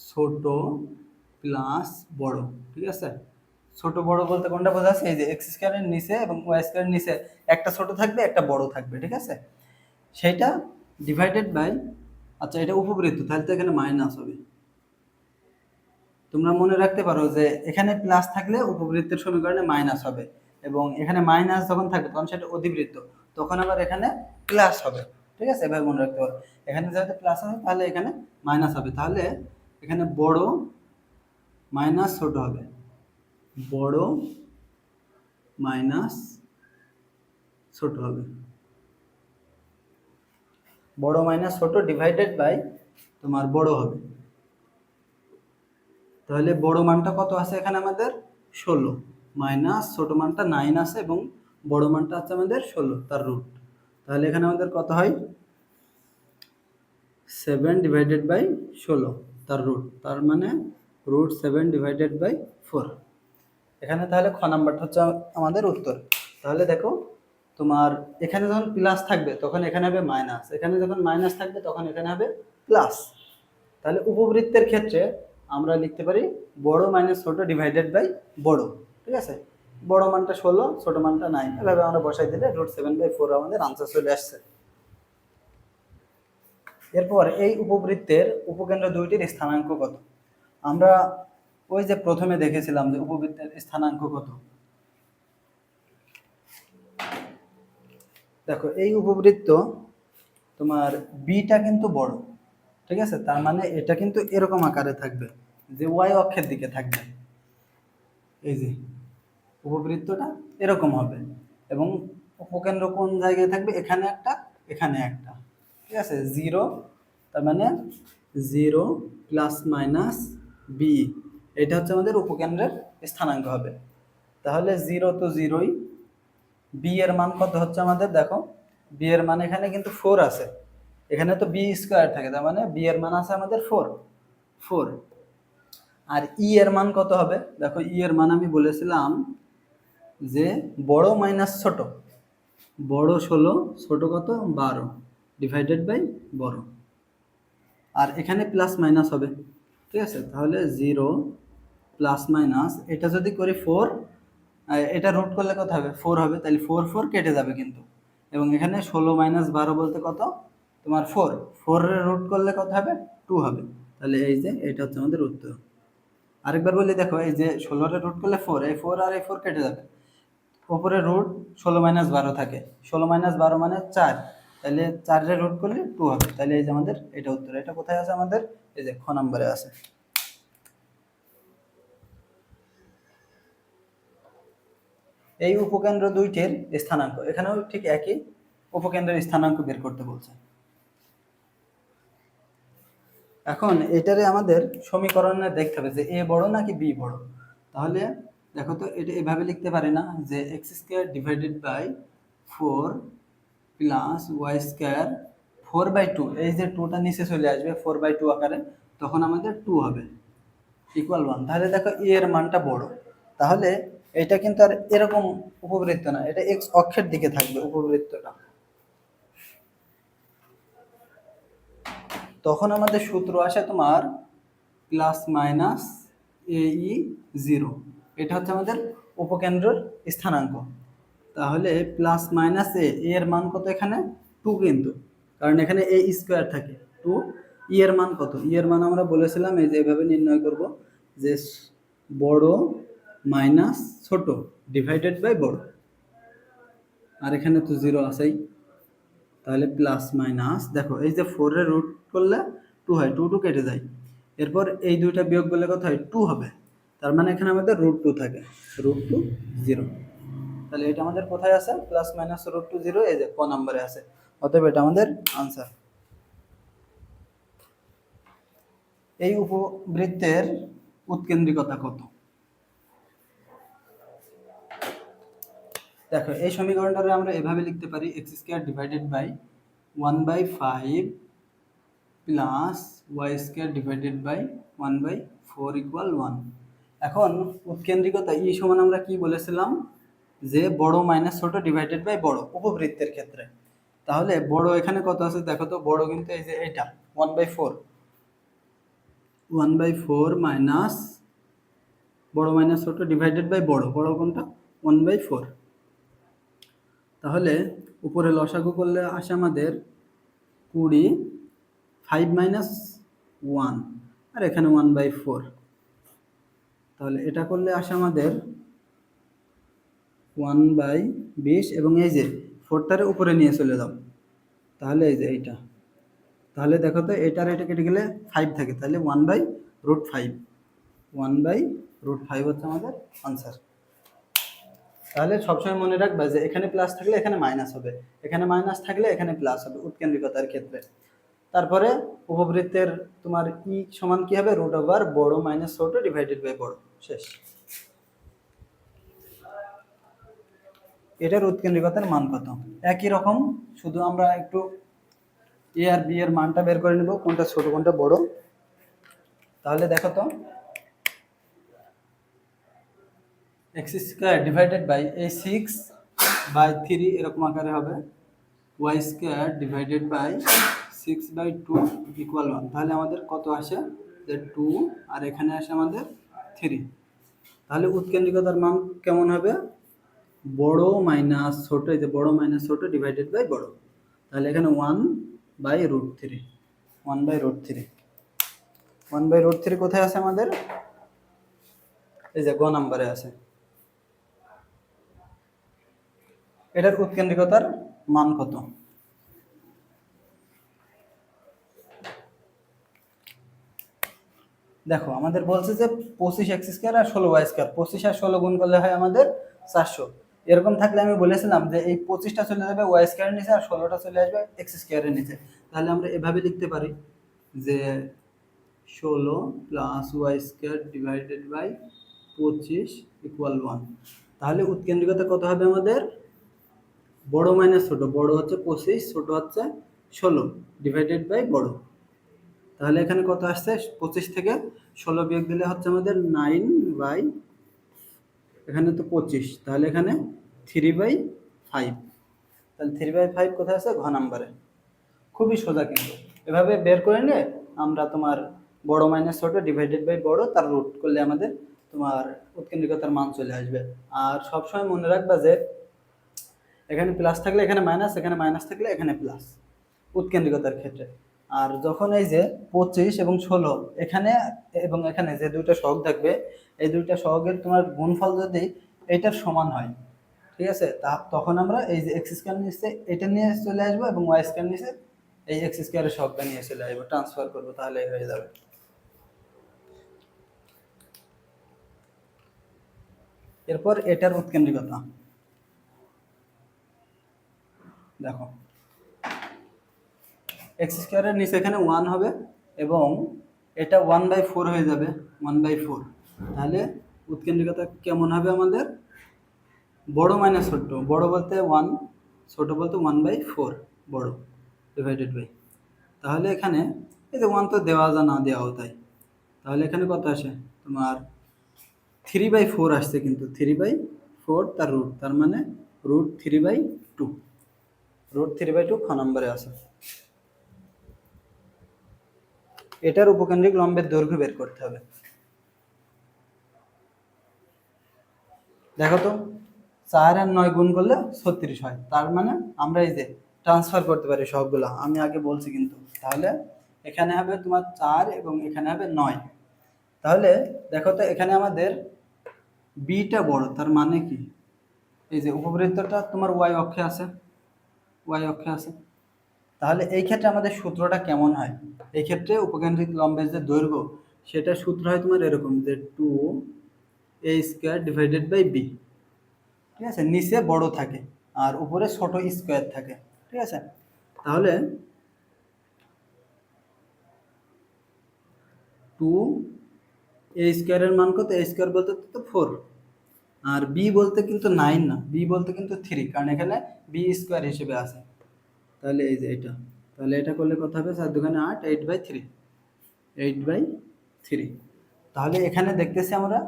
ছোট প্লাস বড়, ঠিক আছে। ছোট বড় বলতে কোনটা বোঝাচ্ছে? এই যে x² এর নিচে এবং y² এর নিচে একটা ছোট থাকবে একটা বড় থাকবে, ঠিক আছে। সেইটা ডিভাইডেড বাই, আচ্ছা এটা উপবৃত্ত তাহলে তো এখানে মাইনাস হবে। তোমরা মনে রাখতে পারো যে এখানে প্লাস থাকলে উপবৃত্তের সমীকরণে মাইনাস হবে এবং এখানে মাইনাস যখন থাকবে তখন সেটা অধিবৃত্ত, তখন আবার এখানে প্লাস হবে, ঠিক আছে। এভাবে মনে রাখতে পারো, এখানে যেহেতু প্লাস হবে তাহলে এখানে মাইনাস হবে, তাহলে এখানে বড় মাইনাস ছোট হবে, বড় মাইনাস ছোট হবে, বড় মাইনাস ছোট ডিভাইডেড বাই তোমার বড় হবে। তাহলে বড় মানটা কত আছে এখানে আমাদের 16, মাইনাস ছোট মানটা 9 আছে এবং বড় মানটা আছে আমাদের 16 তার রুট। তাহলে এখানে আমাদের কত হয়? 7 ডিভাইডেড বাই 16 তার রুট, তার মানে রুট 7 ডিভাইডেড বাই 4। এখানে তাহলে খ নাম্বারটা হচ্ছে আমাদের উত্তর। তাহলে দেখো তোমার এখানে যখন প্লাস থাকবে তখন এখানে হবে মাইনাস, এখানে যখন মাইনাস থাকবে তখন এখানে হবে প্লাস। তাহলে উপবৃত্তের ক্ষেত্রে আমরা লিখতে পারি বড় মাইনাস ছোট ডিভাইডেড বাই বড়, ঠিক আছে। বড় মানটা 16, ছোট মানটা 9, এভাবে আমরা বসাই দিলে রুট 7/4 আমাদের আনসার চলে আসছে। এরপর এই উপবৃত্তের উপকেন্দ্র দুইটির স্থানাঙ্ক কত? আমরা ওই যে প্রথমে দেখেছিলাম যে উপবৃত্তের স্থানাঙ্ক কত। দেখো এই উপবৃত্ত তোমার বিটা কিন্তু বড়, ঠিক আছে, তার মানে এটা কিন্তু এরকম আকারে থাকবে যে ওয়াই অক্ষের দিকে থাকবে। এই যে উপবৃত্তটা এরকম হবে এবং উপকেন্দ্র কোন জায়গায় থাকবে? এখানে একটা, এখানে একটা, ঠিক আছে। 0, তার মানে 0 প্লাস মাইনাস বি, এটা হচ্ছে আমাদের উপকেন্দ্রের স্থানাঙ্ক হবে। তাহলে 0 তো 0ই, বি এর মান কত হচ্ছে আমাদের? দেখো বি এর মান এখানে কিন্তু 4 আছে, এখানে তো বি স্কোয়ার থাকে, তার মানে বি এর মান আছে আমাদের 4। আর ই এর মান কত হবে? দেখো ই এর মান আমি বলেছিলাম যে বড় মাইনাস ছোট, বড় 16, ছোট কত 12 ডিভাইডেড বাই বড়, আর এখানে প্লাস মাইনাস হবে, ঠিক আছে, তাহলে 0 প্লাস মাইনাস এটা যদি করি 4, এটা রুট করলে কত হবে 4 হবে, তাহলে 4 4 কেটে যাবে কিন্তু, এবং এখানে 16 মাইনাস 12 বলতে কত তোমার 4, 4 এর রুট করলে কত হবে 2 হবে, তাহলে এই যে এটা হচ্ছে আমাদের উত্তর। আরেকবার বলি দেখো, এই যে 16 এর রুট করলে 4, এই 4 আর এই 4 কেটে যাবে, উপরে রুট 16 মাইনাস 12 থাকে, 16 মাইনাস 12 মানে 4, তাহলে 4 এর রুট করলে 2 হবে, তাহলে এই যে আমাদের এটা উত্তর। এটা কোথায় আছে আমাদের, এই যে খ নম্বরে আছে। এই উপকেন্দ্র দুইটির স্থানাঙ্ক, এখানেও ঠিক একই, উপকেন্দ্রের স্থানাঙ্ক বের করতে বলছে। এখন এটারে আমাদের সমীকরণে দেখতে হবে যে এ বড় নাকি বি বড়। তাহলে দেখো তো, এটা এভাবে লিখতে পারি না যে X square divided by 4 plus Y square 4/2, এই যে 2টা নিচে চলে আসবে 4/2 আকারে, তখন আমাদের 2 হবে ইকুয়াল 1। তাহলে দেখো এ এর মানটা বড়, তাহলে এটা কিন্তু আর এরকম উপবৃত্ত না, এটা এক্স অক্ষের দিকে থাকবে উপবৃত্তটা। তখন আমাদের সূত্র আসে তোমার প্লাস মাইনাস এই 0, এটা হচ্ছে আমাদের উপকেন্দ্রের স্থানাঙ্ক। তাহলে প্লাস মাইনাস এর মান কত এখানে 2 কিন্তু, কারণ এখানে এ স্কোয়ার থাকে 2, ই এর মান কত, ই এর মান আমরা বলেছিলাম এই যে এভাবে নির্ণয় করব যে বড় মাইনাস ছোট ডিভাইডেড বাই বড়, আর এখানে তো 0 আছেই, তাহলে প্লাস মাইনাস দেখো এই যে 4 এর রুট করলে 2 হয়, 2 2 কেটে যায়, এরপর এই দুইটা বিয়োগ করলে কত হয় 2 হবে, তার মানে এখানে আমাদের √2 থাকে, √2 0। তাহলে এটা আমাদের কোথায় আছে, প্লাস মাইনাস √2 0, এই যে ক নম্বরে আছে, অতএব এটা আমাদের আনসার। এই উপবৃত্তের উৎকেন্দ্রিকতা কত? দেখো এই সমীকরণটারে আমরা এভাবে লিখতে পারি X square divided by 1/5 plus Y square divided by 1/4 equal 1। এখন উৎকেন্দ্রিকতা ই সমান আমরা কি বলেছিলাম যে বড় মাইনাস ছোট ডিভাইডেড বাই বড় উপবৃত্তের ক্ষেত্রে। তাহলে বড় এখানে কত আছে দেখো তো, বড় কিন্তু এই যে এটা 1/4, 1/4 মাইনাস বড় মাইনাস ছোট ডিভাইডেড বাই বড়, বড় কোনটা 1/4। তাহলে উপরে লসাগু করলে আসে আমাদের 20, 5 মাইনাস 1, আর এখানে 1/4, তাহলে এটা করলে আসে আমাদের 1/20, এবং এই যে 4টারে উপরে নিয়ে চলে যাও, তাহলে এই যে এইটা, তাহলে দেখো তো এটার এটা কেটে গেলে 5 থাকে, তাহলে 1/√5, 1/√5 হচ্ছে আমাদের আনসার। তাহলে সবসময় মনে রাখবা যে এখানে প্লাস থাকলে এখানে মাইনাস হবে, এখানে মাইনাস থাকলে এখানে প্লাস হবে উৎকেন্দ্রিকতার ক্ষেত্রে। তারপরে উপবৃত্তের তোমার ই সমান কি হবে, √ওভার বড় মাইনাস ছোট ডিভাইডেড বাই বড়, শেষ। এটার উৎকেন্দ্রিকতার মান কত, একই রকম, শুধু আমরা একটু এ আর বি এর মানটা বের করে নেব, কোনটা ছোট কোনটা বড়। তাহলে দেখো তো এক্স স্কোয়ার ডিভাইডেড বাই এই 6/3 এরকম আকারে হবে, Y square divided by 6/2 equal 1। তাহলে আমাদের কত আসে যে 2, আর এখানে আসে আমাদের 3। তাহলে উৎকেন্দ্রিকতার মান কেমন হবে, বড় মাইনাস ছোট, এই যে বড় মাইনাস ছোট ডিভাইডেড বাই বড়, তাহলে এখানে 1/√3, 1/√3, 1/√3 কোথায় আছে আমাদের, এই যে গ নম্বরে আছে। এটার উৎকেন্দ্রিকতার মান কত, দেখো আমাদের বলছে যে 25x² আর 16y², 25 আর 16 গুণ করলে হয় আমাদের 400। এরকম থাকলে আমি বলেছিলাম যে এই 25টা চলে যাবে y² এর নিচে, আর 16টা চলে আসবে x² এর নিচে। তাহলে আমরা এভাবে লিখতে পারি যে 16 plus y² divided by 25 equal 1। তাহলে উৎকেন্দ্রিকতা কত হবে আমাদের, বড় মাইনাস ছোট, বড় হচ্ছে 25, ছোট হচ্ছে 16 ডিভাইডেড বাই বড়। তাহলে এখানে কত আসছে, 25 থেকে 16 বিয়োগ দিলে হচ্ছে আমাদের 9/, এখানে তো 25, তাহলে এখানে 3/5। তাহলে 3/5 কোথায় আছে, ঘ নাম্বারে। খুবই সোজা কিন্তু, এভাবে বের করে নিয়ে আমরা তোমার বড় মাইনাস ছোট ডিভাইডেড বাই বড় তার রুট করলে আমাদের তোমার উৎকেন্দ্রিকতার মান চলে আসবে। আর সবসময় মনে রাখবা যে এখানে প্লাস থাকলে এখানে মাইনাস, এখানে মাইনাস থাকলে এখানে প্লাস উৎকেন্দ্রিকতার ক্ষেত্রে। আর যখন এই যে 25 এবং 16 এখানে এবং এখানে যে দুইটা সহগ থাকবে, এই দুইটা সহগের তোমার গুণফল যদি এটার সমান হয়, ঠিক আছে, তখন আমরা এই যে এক্স স্কয়ার নিচে এটা নিয়ে চলে আসবো এবং ওয়াই স্কয়ার নিচে এই এক্স স্কয়ারের সহগটা নিয়ে চলে আসবো, ট্রান্সফার করবো, তাহলে হয়ে যাবে। এরপর এটার উৎকেন্দ্রিকতা দেখো, এক্স স্কোয়ারের নিচে এখানে 1 হবে এবং এটা 1/4 হয়ে যাবে, 1/4। তাহলে উৎকেন্দ্রিকতা কেমন হবে আমাদের? বড় মাইনাস ছোট, বড় বলতে 1, ছোট বলতে 1/4, বড় ডিভাইডেড বাই। তাহলে এখানে এই যে 1 তো দেওয়া যা না দেওয়াও তাই, তাহলে এখানে কত আসে তোমার 3/4 আসছে, কিন্তু 3/4 তার রুট, তার মানে √3/2, √3/2 খ নম্বরে আছে। এটার উপকেন্দ্রিক লম্বের দৈর্ঘ্য বের করতে হবে। দেখো তো 4 আর 9 গুণ করলে 36 হয়, তার মানে আমরা এই যে ট্রান্সফার করতে পারি সবগুলা, আমি আগে বলছি কিন্তু। তাহলে এখানে হবে তোমার 4 এবং এখানে হবে 9। তাহলে দেখো তো এখানে আমাদের বিটা বড়, তার মানে কি এই যে উপবৃত্তটা তোমার ওয়াই অক্ষে আছে, ওয়াই অক্ষে আছে। তাহলে এই ক্ষেত্রে আমাদের সূত্রটা কেমন হয়? এই ক্ষেত্রে উপকেন্দ্রিক লম্বের যে দৈর্ঘ্য সেটা সূত্র হয় তোমার এরকম যে 2a² ডিভাইডেড বাই বি, ঠিক আছে, নিচে বড় থাকে আর উপরে ছোট স্কোয়ার থাকে, ঠিক আছে। তাহলে 2a² এর মান কত? a² বলতে তো 4, আর বি বলতে কিন্তু 9 না, বি বলতে কিন্তু 3, কারণ এখানে b² হিসেবে আছে। তাহলে এই যে এটা, তাহলে এটা করলে কত হবে? 4 দুগুণে 8, 8/3, 8/3। তাহলে এখানে দেখতেছি আমরা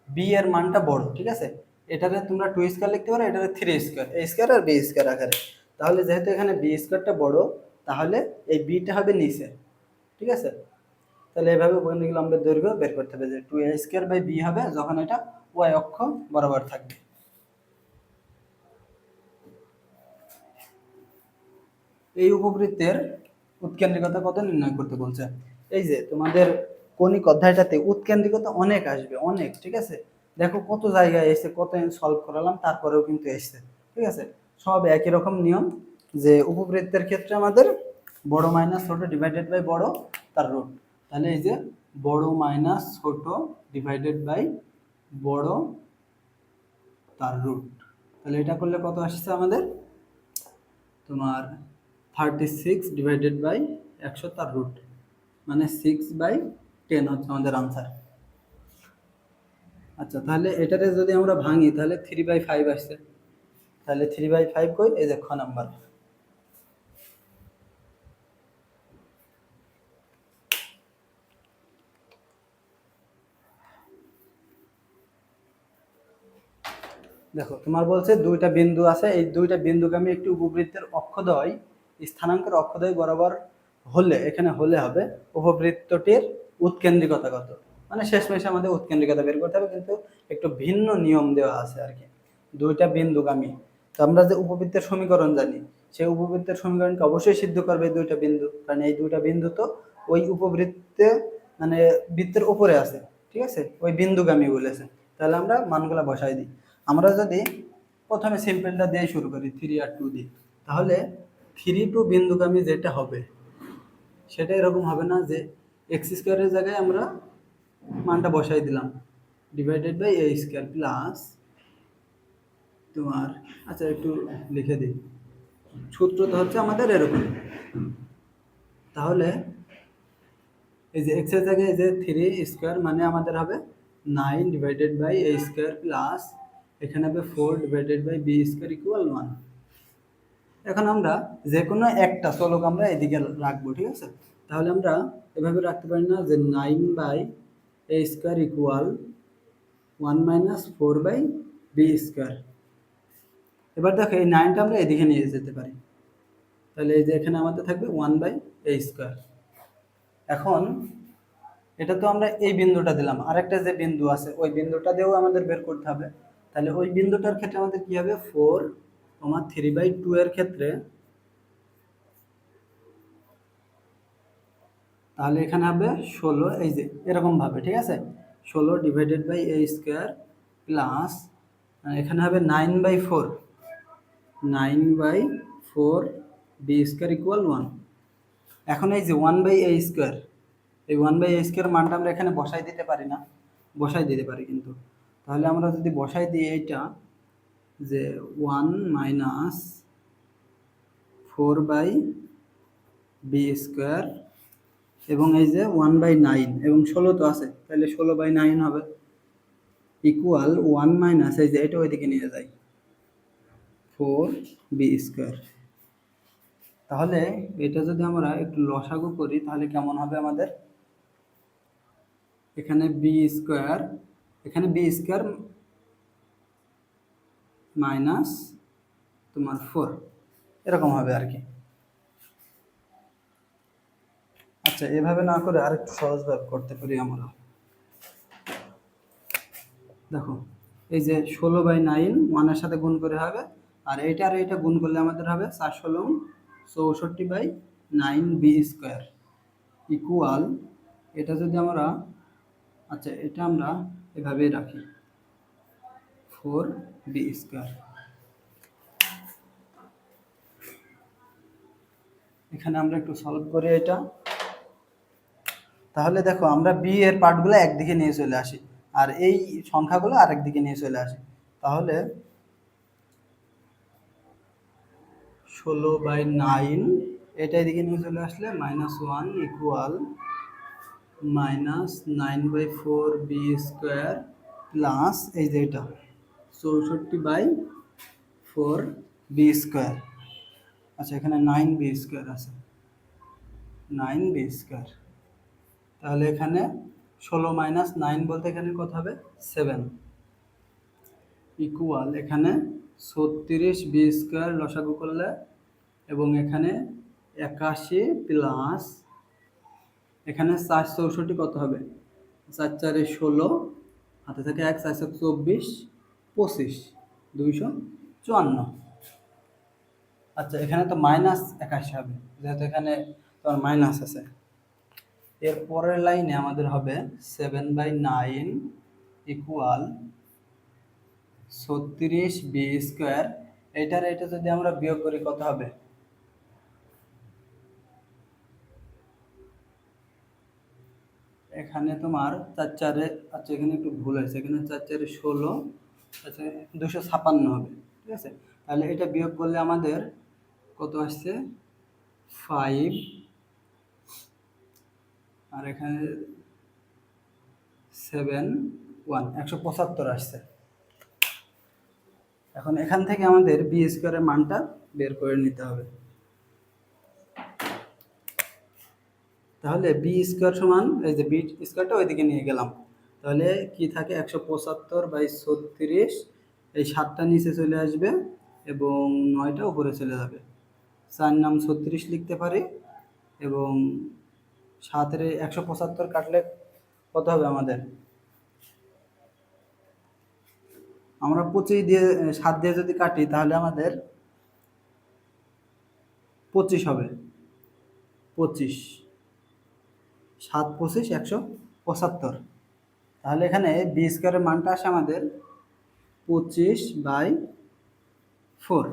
বি এর মানটা বড়, ঠিক আছে। এটারে তোমরা 2² লিখতে পারো, এটারে 3² a² আর b² আকারে। তাহলে যেহেতু এখানে b²টা বড়, তাহলে এই বিটা হবে নিচে, ঠিক আছে। তাহলে এইভাবে উপকেন্দ্রিক লম্বের দৈর্ঘ্য বের করতে হবে যে 2a²/b হবে যখন এটা ওয়াই অক্ষ বরাবর থাকবে। এই উপবৃত্তের উৎকেন্দ্রিকতা কত নির্ণয় করতে বলছে। এই যে তোমাদের কনিক অধ্যায়টাতে উৎকেন্দ্রিকতা অনেক আসবে, অনেক, ঠিক আছে। দেখো কত জায়গায় এসে, কত সলভ করালাম, তারপরেও কিন্তু এসছে, ঠিক আছে। সব একই রকম নিয়ম, যে উপবৃত্তের ক্ষেত্রে আমাদের বড় মাইনাস ছোট ডিভাইডেড বাই বড় তার রুট। তাহলে এই যে বড় মাইনাস ছোট ডিভাইডেড বাই বড় তার রুট, তাহলে এটা করলে কত আসছে আমাদের? তোমার 36 ডিভাইডেড বাই 100 তার রুট, মানে 6/10 হচ্ছে আমাদের আনসার। আচ্ছা, তাহলে এটাতে যদি আমরা ভাঙি তাহলে 3/5 আসছে, তাহলে 3/5 কই? এই যে খ নাম্বার। দেখো তোমার বলছে দুইটা বিন্দু আছে, এই দুইটা বিন্দুগামী একটি উপবৃত্তের অক্ষদ্বয় স্থানাঙ্কের অক্ষদ্বয় বরাবর হলে, এখানে হলে হবে উপবৃত্তটির উৎকেন্দ্রিকতা কত, মানে শেষমেশে আমাদের উৎকেন্দ্রিকতা বের করতে হবে, কিন্তু একটু ভিন্ন নিয়ম দেওয়া আছে আর কি। দুইটা বিন্দুগামী, তো আমরা যে উপবৃত্তের সমীকরণ জানি, সেই উপবৃত্তের সমীকরণকে অবশ্যই সিদ্ধ করবে এই দুইটা বিন্দু, কারণ এই দুইটা বিন্দু তো ওই উপবৃত্তে মানে বৃত্তের উপরে আছে, ঠিক আছে, ওই বিন্দুগামী বলেছে। তাহলে আমরা মানগুলা বসাই দিই। আমরা যদি প্রথমে সিম্পলটা দিয়ে শুরু করি 3 আর 2 দিয়ে, তাহলে 3 বিন্দুগামী যেটা হবে সেটা এরকম হবে না যে x² এর জায়গায় আমরা মানটা বসাই দিলাম ডিভাইডেড বাই a² প্লাস তোমার, আচ্ছা একটু লিখে দিই, সূত্রটা হচ্ছে আমাদের এরকম। তাহলে এই যে x এর জায়গায় এই যে 3² মানে আমাদের হবে 9 ডিভাইডেড বাই a² প্লাস এখানে হবে 4 ডিভাইডেড বাই b² ইকুয়াল 1। এখন আমরা যে কোনো একটা চলক আমরা এদিকে রাখবো, ঠিক আছে। তাহলে আমরা এভাবে রাখতে পারি না যে 9/a² ইকুয়াল 1 - 4/b²। এবার দেখো এই 9টা আমরা এদিকে নিয়ে যেতে পারি, তাহলে এই যে এখানে আমাদের থাকবে 1/a²। এখন এটা তো আমরা এই বিন্দুটা দিলাম, আরেকটা যে বিন্দু আছে ওই বিন্দুটা দিয়েও আমাদের বের করতে হবে। তাহলে ওই বিন্দুটার ক্ষেত্রে আমাদের কি হবে, 4, 3/2 এর ক্ষেত্রে, তাহলে এখানে হবে 16, এই যে এরকম ভাবে, ঠিক আছে, 16 / a² প্লাস এখানে হবে 9/4, 9/4 b² = 1। এখন এই যে 1/a², এই 1/a² মানটা আমরা এখানে বসাই দিতে পারি না, বসাই দিতে পারি কিন্তু। তাহলে আমরা যদি বসাই দিই এইটা, যে 1 - 4/b² এবং এই যে 1/9 এবং 16 তো আছে, তাহলে 16/9 হবে, ইকুয়াল 1 - এই যে এটা ওইদিকে নিয়ে যায় 4b²। তাহলে এটা যদি আমরা একটু লসাগু করি তাহলে কেমন হবে আমাদের, এখানে b² এখানে b² মাইনাস তোমার 4 এরকম হবে আর কি। আচ্ছা, এভাবে না করে আরেকটু সহজভাবে করতে পারি আমরা। দেখো, এই যে 16/9 1-এর সাথে গুণ করে হবে, আর এইটা আর এইটা গুণ করলে আমাদের হবে 4 × 16 64/9b² ইকুয়াল, এটা যদি আমরা, আচ্ছা এটা আমরা এভাবেই রাখি 4b²। এখানে আমরা একটু সলভ করি এটা। তাহলে দেখো আমরা বি এর পার্টগুলো একদিকে নিয়ে চলে আসি আর এই সংখ্যাগুলো আরেক দিকে নিয়ে চলে আসি। তাহলে 16/9 এটা এদিকে নিয়ে চলে আসলে -1 ইকুয়াল -9/4b² প্লাস এই যে এটা 64/4b²। আচ্ছা, এখানে 9b² আছে, 9b²। তাহলে এখানে 16 - 9 বলতে এখানে কত হবে, 7 ইকুয়াল, এখানে 36b² লসাগু করলে এবং এখানে 81 প্লাস এখানে 4 × 64 কত হবে, 4 × 4 = 16, হাতে থাকে 1, 4 × 24, 25, 254। আচ্ছা, এখানে তো -81 হবে যেহেতু এখানে তোমার মাইনাস আছে। এর পরের লাইনে আমাদের হবে 7/9 ইকুয়াল 36b²। এইটার এটা যদি আমরা বিয়োগ করি কত হবে, এখানে তোমার 4 × 4, আচ্ছা এখানে একটু ভুল হয়েছে, এখানে 4 × 4 = 16, আচ্ছা 256 হবে, ঠিক আছে। তাহলে এটা বিয়োগ করলে আমাদের কত আসছে, 5, আর এখানে 7, 1, 175 আসছে। এখন এখান থেকে আমাদের b² এর মানটা বের করে নিতে হবে। তাহলে b² সমান, এই যে b² ওইদিকে নিয়ে গেলাম, তাহলে কি থাকে 175/36, এই 7টা নিচে চলে আসবে এবং 9টা উপরে চলে যাবে, 4 নাম 36 লিখতে পারি এবং 7 এর 175 কাটলে কত হবে আমাদের, আমরা 25 দিয়ে 7 দিয়ে যদি কাটি তাহলে আমাদের 25 হবে, 25, 7, 25, 175। তাহলে এখানে b² এর মানটা আসে আমাদের 25/4।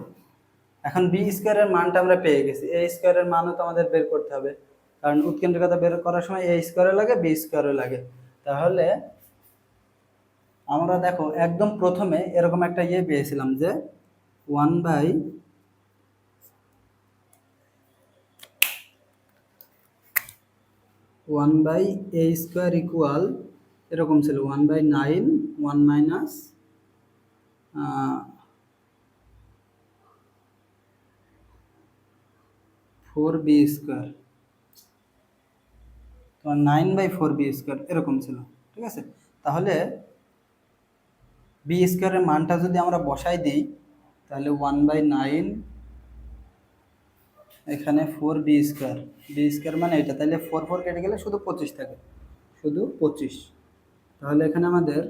এখন b² এর মানটা আমরা পেয়ে গেছি, a² এর মানও তো আমাদের বের করতে হবে, কারণ উৎকেন্দ্রিকতা বের করার সময় a² লাগে b² লাগে। তাহলে আমরা দেখো একদম প্রথমে এরকম একটা পেয়েছিলাম যে 1/a² ইকুয়াল এরকম ছিল 1/9, 1 - 4b², তোমার 9/4b² এরকম ছিল, ঠিক আছে। তাহলে b² এর মানটা যদি আমরা বসাই দিই তাহলে 1/9 এখানে 4b², b² মানে এটা, তাহলে 4 4 কেটে গেলে শুধু 25 থাকে, শুধু 25। তাহলে এখানে আমাদের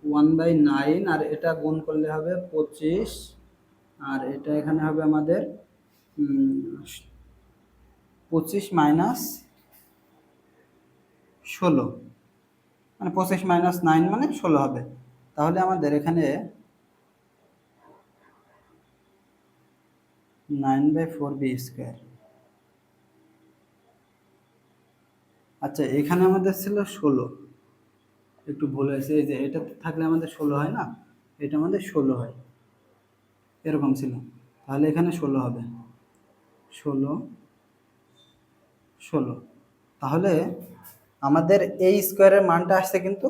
1/9, আর এটা গুণ করলে হবে 25, আর এটা এখানে হবে আমাদের 25 মাইনাস 16, মানে 25 মাইনাস 9 মানে 16 হবে। তাহলে আমাদের এখানে 9/4b²। আচ্ছা, এখানে আমাদের ছিল 16, একটু ভুল হয়েছে। এই যে এটা থাকলে আমাদের 16 হয় না, এটা আমাদের 16 হয়, এরকম ছিল। তাহলে এখানে 16 হবে, 16 16। তাহলে আমাদের এই স্কোয়ারের মানটা আসছে কিন্তু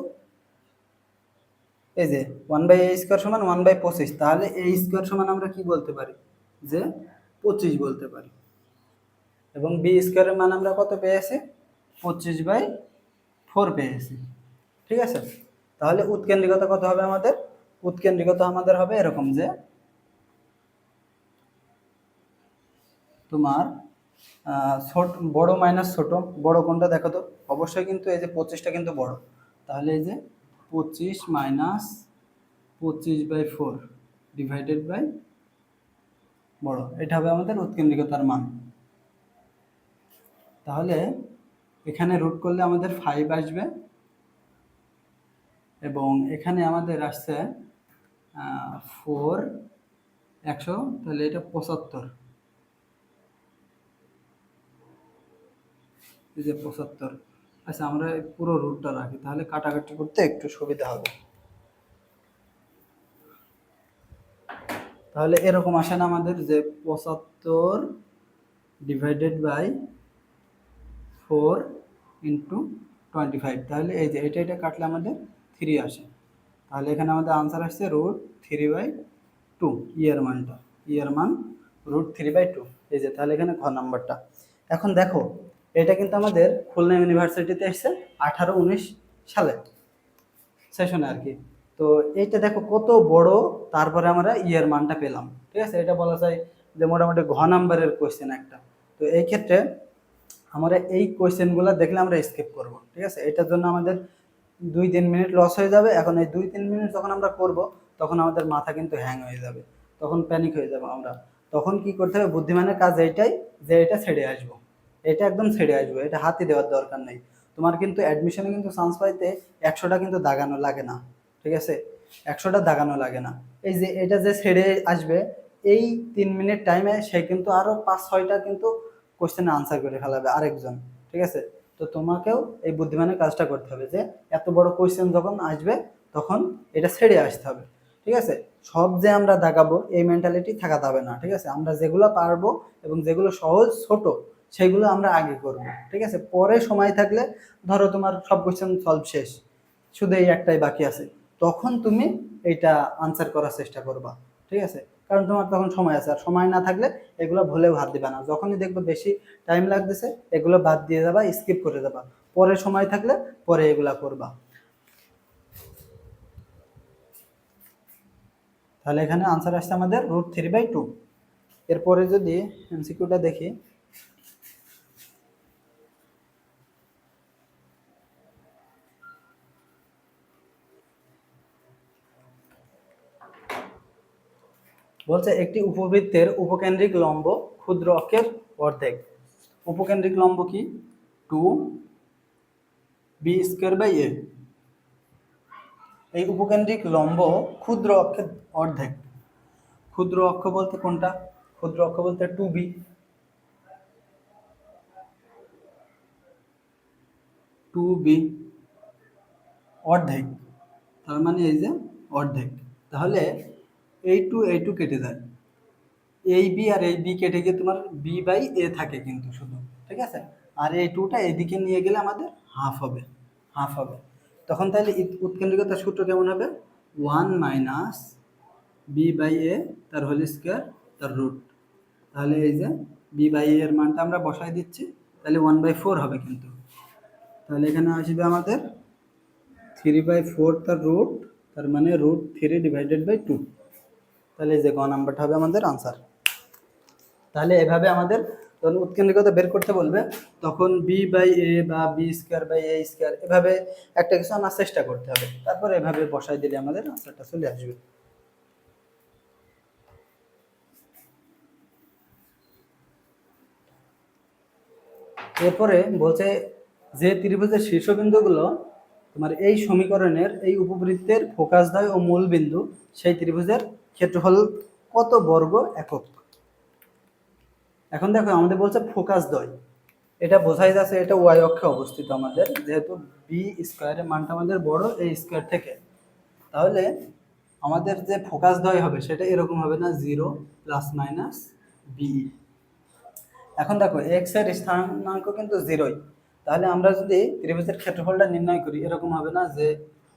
এই যে 1/a² সমান 1/25। তাহলে এই স্কোয়ার সমান আমরা কি বলতে পারি, যে 25 বলতে পারি। এবং বি স্কোয়ারের মান আমরা কত পেয়েছি, 25/4 পেয়েছি। ঠিক আছে, তাহলে উৎকেন্দ্রিকতা কত হবে আমাদের, উৎকেন্দ্রিকতা আমাদের হবে এরকম যে তোমার ছোট বড় মাইনাস ছোট, বড় কোনটা দেখো তো, অবশ্যই কিন্তু এই যে 25টা কিন্তু বড়। তাহলে এই যে 25 মাইনাস 25/4 ডিভাইডেড বাই বড়, এটা হবে আমাদের উৎকেন্দ্রিকতার মান। তাহলে এখানে রুট করলে আমাদের 5 আসবে, এবং এখানে আমাদের আসছে 4 100, তাহলে এটা 75, এই যে 75। আচ্ছা, আমরা পুরো রুটটা রাখি, তাহলে কাটাকাটি করতে একটু সুবিধা হবে। তাহলে এরকম আসে না আমাদের, যে 75 ডিভাইডেড বাই 4 ইন্টু 25। তাহলে এই যে এটা কাটলে আমাদের 3 আসে। তাহলে এখানে আমাদের আনসার আসছে √3/2, এর মানটা, এর মান √3/2। এই যে, তাহলে এখানে ঘ নাম্বারটা। এখন দেখো, এটা কিন্তু আমাদের খুলনা ইউনিভার্সিটিতে এসেছে 18-19 সালে সেশনে আর কি। তো এইটা দেখো কত বড়, তারপরে আমরা এর মানটা পেলাম। ঠিক আছে, এটা বলা যায় যে মোটামুটি ঘ নাম্বারের কোয়েশ্চেন একটা। তো এই ক্ষেত্রে আমরা এই কোয়েশ্চেনগুলো দেখলে আমরা স্কিপ করব। ঠিক আছে, এটার জন্য আমাদের 2-3 মিনিট লস হয়ে যাবে। এখন এই 2-3 মিনিট যখন আমরা করব, তখন আমাদের মাথা কিন্তু হ্যাং হয়ে যাবে, তখন প্যানিক হয়ে যাবো আমরা। তখন কি করতে হবে, বুদ্ধিমানের কাজ এইটাই, যে এটা ছেড়ে আসবো, এটা একদম ছেড়ে আসবো, এটা হাতে দেওয়ার দরকার নেই। তোমার কিন্তু অ্যাডমিশনে কিন্তু চান্স পাইতে 100টা কিন্তু দাগানো লাগে না। ঠিক আছে, 100টা দাগানো লাগে না। এই যে এটা যে ছেড়ে আসবে, এই 3 মিনিট টাইমে সে কিন্তু আরো 5-6টা কিন্তু কোশ্চেনে আনসার করে ফেলাবে আরেকজন। ঠিক আছে, তো তোমাকেও এই বুদ্ধিমানের কাজটা করতে হবে, যে এত বড় কোয়েশ্চেন যখন আসবে তখন এটা ছেড়ে আসতে হবে। ঠিক আছে, সব যে আমরা দাগাবো এই মেন্টালিটি থাকা যাবে না। ঠিক আছে, আমরা যেগুলো পারবো এবং যেগুলো সহজ ছোট সেগুলো আমরা আগে করব। ঠিক আছে, পরে সময় থাকলে, ধরো তোমার সব কোয়েশ্চেন সলভ শেষ, শুধু এই একটাই বাকি আছে, তখন তুমি এইটা আনসার করার চেষ্টা করবা। ঠিক আছে, কারণ তোমার তখন সময় আছে। আর সময় না থাকলে এগুলো ভুলেও হাত দিবা না। যখনই দেখবে বেশি টাইম লাগতেছে, এগুলো বাদ দিয়ে যাবা, স্কিপ করে যাবা। পরে সময় থাকলে পরে এগুলা করবা। তাহলে এখানে আনসার আসছে আমাদের √3/2। এরপরে যদি এমসিকিউটা দেখি, বলছে একটি উপবৃত্তের উপকেন্দ্রিক লম্ব ক্ষুদ্র অক্ষের অর্ধেক। উপকেন্দ্রিক লম্ব কি, 2b²/a। এই উপকেন্দ্রিক লম্ব ক্ষুদ্র অক্ষের অর্ধেক। ক্ষুদ্র অক্ষ বলতে কোনটা, ক্ষুদ্র অক্ষ বলতে 2b, 2b অর্ধেক, তার মানে এই যে অর্ধেক। তাহলে এই টু কেটে যায়, এই বি আর এই বি কেটে গিয়ে তোমার b/a থাকে কিন্তু শুধু। ঠিক আছে, আর এই টুটা এদিকে নিয়ে গেলে আমাদের হাফ হবে, হাফ হবে। তখন তাহলে উৎকেন্দ্রিকতার সূত্র কেমন হবে, 1 মাইনাস b/a তার হোল স্কোয়ার তার রুট। তাহলে এই যে b/a এর মানটা আমরা বসাই দিচ্ছি, তাহলে 1/4 হবে কিন্তু। তাহলে এখানে আসবে আমাদের 3/4 তার রুট, তার মানে √3/2। তাহলে এই যে গ নাম্বারটা হবে আমাদের আনসার। তাহলে এভাবে আমাদের যখন উৎকেন্দ্রিকতা বের করতে বলবে তখন বি বাই এ বা B square by A square এভাবে একটা কিছু আনার চেষ্টা করতে হবে, তারপর এভাবে বসাই দিলে আমাদের আনসারটা চলে আসবে। এরপরে বলছে যে ত্রিভুজের শীর্ষবিন্দুগুলো তোমার এই সমীকরণের এই উপবৃত্তের ফোকাসদ্বয় ও মূল বিন্দু সেই ত্রিভুজের ক্ষেত্রফল কত বর্গ একক। এখন দেখো আমাদের বলছে ফোকাসদ্বয়, এটা বোঝাই যাচ্ছে এটা ওয়াই অক্ষে অবস্থিত আমাদের, যেহেতু বি স্কোয়ারের মানটা আমাদের বড় এই স্কোয়ার থেকে, তাহলে আমাদের যে ফোকাসদ্বয় হবে সেটা এরকম হবে না, 0 প্লাস মাইনাস বি। এখন দেখো এক্স এর স্থানাঙ্ক কিন্তু 0ই, তাহলে আমরা যদি ত্রিভুজের ক্ষেত্রফলটা নির্ণয় করি এরকম হবে না যে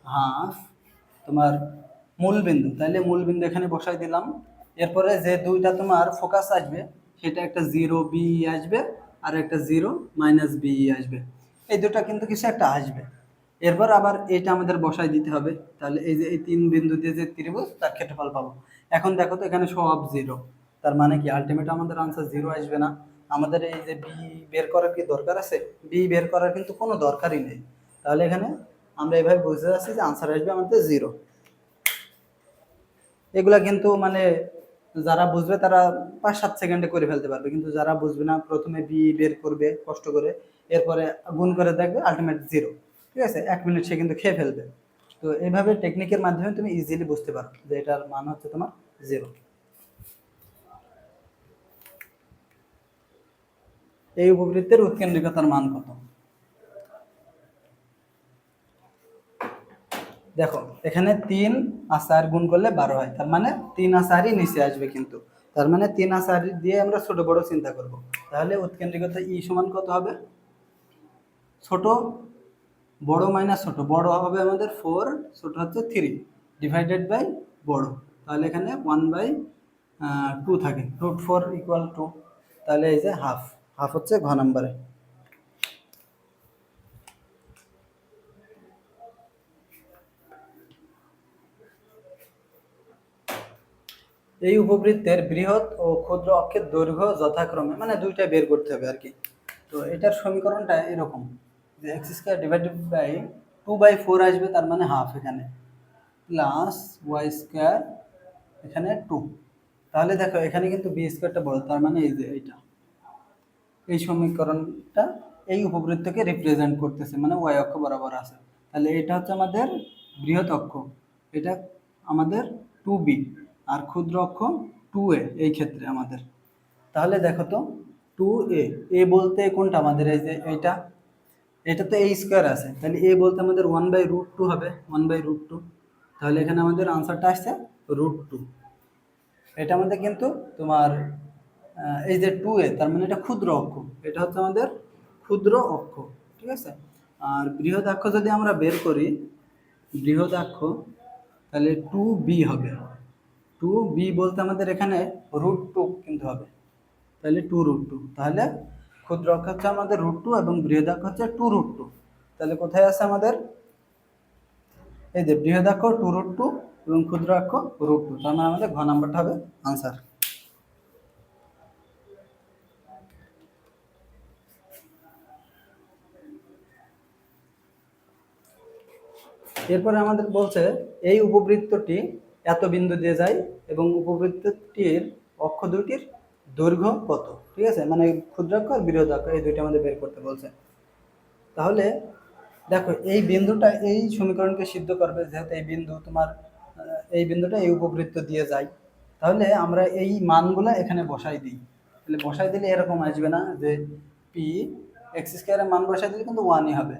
হাফ তোমার মূল বিন্দু, তাহলে মূল বিন্দু এখানে বসাই দিলাম। এরপরে যে দুইটা তোমার ফোকাস আসবে সেটা একটা 0 বি আসবে আর একটা 0 মাইনাস বি আসবে, এই দুটো কিন্তু কিছু একটা আসবে। এরপর আবার এটা আমাদের বসাই দিতে হবে, তাহলে এই যে এই 3 বিন্দু দিয়ে যে ত্রিভুজ তার ক্ষেত্রফল পাবো। এখন দেখো তো এখানে সব 0, তার মানে কি আলটিমেট আমাদের আনসার 0 আসবে না। আমাদের এই যে বি বের করার কি দরকার আছে? বি বের করার কিন্তু কোনো দরকারই নেই, তাহলে এখানে আমরা এভাবে বুঝতে যাচ্ছি যে আনসার আসবে আমাদের 0। এগুলা কিন্তু মানে যারা বুঝবে তারা 5-7 সেকেন্ডে করে ফেলতে পারবে, কিন্তু যারা বুঝবে না প্রথমে বি বের করবে কষ্ট করে, এরপরে গুণ করে দেখবে আলটিমেট 0, ঠিক আছে, 1 মিনিট সে কিন্তু খেয়ে ফেলবে। তো এইভাবে টেকনিকের মাধ্যমে তুমি ইজিলি বুঝতে পারো যে এটার মান হচ্ছে তোমার 0। এই উপবৃত্তের উৎকেন্দ্রিকতার মান কত? দেখো এখানে 3 আর 4 গুণ করলে 12 হয়, তার মানে 3 আর 4ই নিচে আসবে, কিন্তু তার মানে 3 আর 4 দিয়ে আমরা ছোট বড় চিন্তা করব, তাহলে উৎকেন্দ্রিকতা ই সমান কত হবে? ছোট বড় মাইনাস ছোট, বড় হবে আমাদের 4, ছোট হচ্ছে 3 ডিভাইডেড বাই বড়, তাহলে এখানে 1/2 থাকে, √4 = 2, তাহলে এই যে হাফ, হাফ হচ্ছে ঘ নম্বরে। এই উপবৃত্তের বৃহৎ ও ক্ষুদ্র অক্ষের দৈর্ঘ্য যথাক্রমে মানে দুইটা বের করতে হবে আর কি। তো এটার সমীকরণটা এরকম যে x² ডিভাইডেড বাই 2/4 আসবে, তার মানে হাফ এখানে, প্লাস y² এখানে 2। তাহলে দেখো এখানে কিন্তু b² বড়, তার মানে এই যে এইটা, এই সমীকরণটা এই উপবৃত্তকে রিপ্রেজেন্ট করতেছে, মানে y অক্ষ বরাবর আছে। তাহলে এটা হচ্ছে আমাদের বৃহৎ অক্ষ, এটা আমাদের 2b, আর ক্ষুদ্র অক্ষ 2a এই ক্ষেত্রে আমাদের। তাহলে দেখো তো 2a, এ বলতে কোনটা আমাদের, এই যে এইটা, এটা তো a স্কোয়ার আছে, তাহলে a বলতে আমাদের 1/√2 হবে, 1/√2, তাহলে এখানে আমাদের আনসারটা আসছে √2। এটা আমাদের কিন্তু তোমার এই যে 2a, তার মানে এটা ক্ষুদ্র অক্ষ, এটা হচ্ছে আমাদের ক্ষুদ্র অক্ষ, ঠিক আছে। আর বৃহদাক্ষ যদি আমরা বের করি, বৃহদাক্ষ, তাহলে 2b হবে, 2b বলতে আমাদের এখানে √2 কিন্তু হবে, তাহলে 2√2, তাহলে ক্ষুদ্র অক্ষ হচ্ছে আমাদের √2 এবং বৃহদাক্ষ হচ্ছে 2√2, তাহলে কোথায় আছে আমাদের, এই যে বৃহদাক্ষ 2√2 এবং ক্ষুদ্র অক্ষ √2, তার মানে আমাদের ঘ নাম্বারটা হবে আনসার। এরপরে আমাদের বলছে এই উপবৃত্তটি এত বিন্দু দিয়ে যায় এবং উপবৃত্তটির অক্ষ দুটির দৈর্ঘ্য কত, ঠিক আছে, মানে ক্ষুদ্রাক্ষ আর বৃহদাক্ষ এই দুইটা আমাদের বের করতে বলছে। তাহলে দেখো এই বিন্দুটা এই সমীকরণকে সিদ্ধ করবে, যেহেতু এই বিন্দু তোমার এই বিন্দুটা এই উপবৃত্ত দিয়ে যায়, তাহলে আমরা এই মানগুলো এখানে বসাই দিই, তাহলে বসাই দিলে এরকম আসবে না যে পি x² এর মান বসাই দিলে কিন্তু 1ই হবে,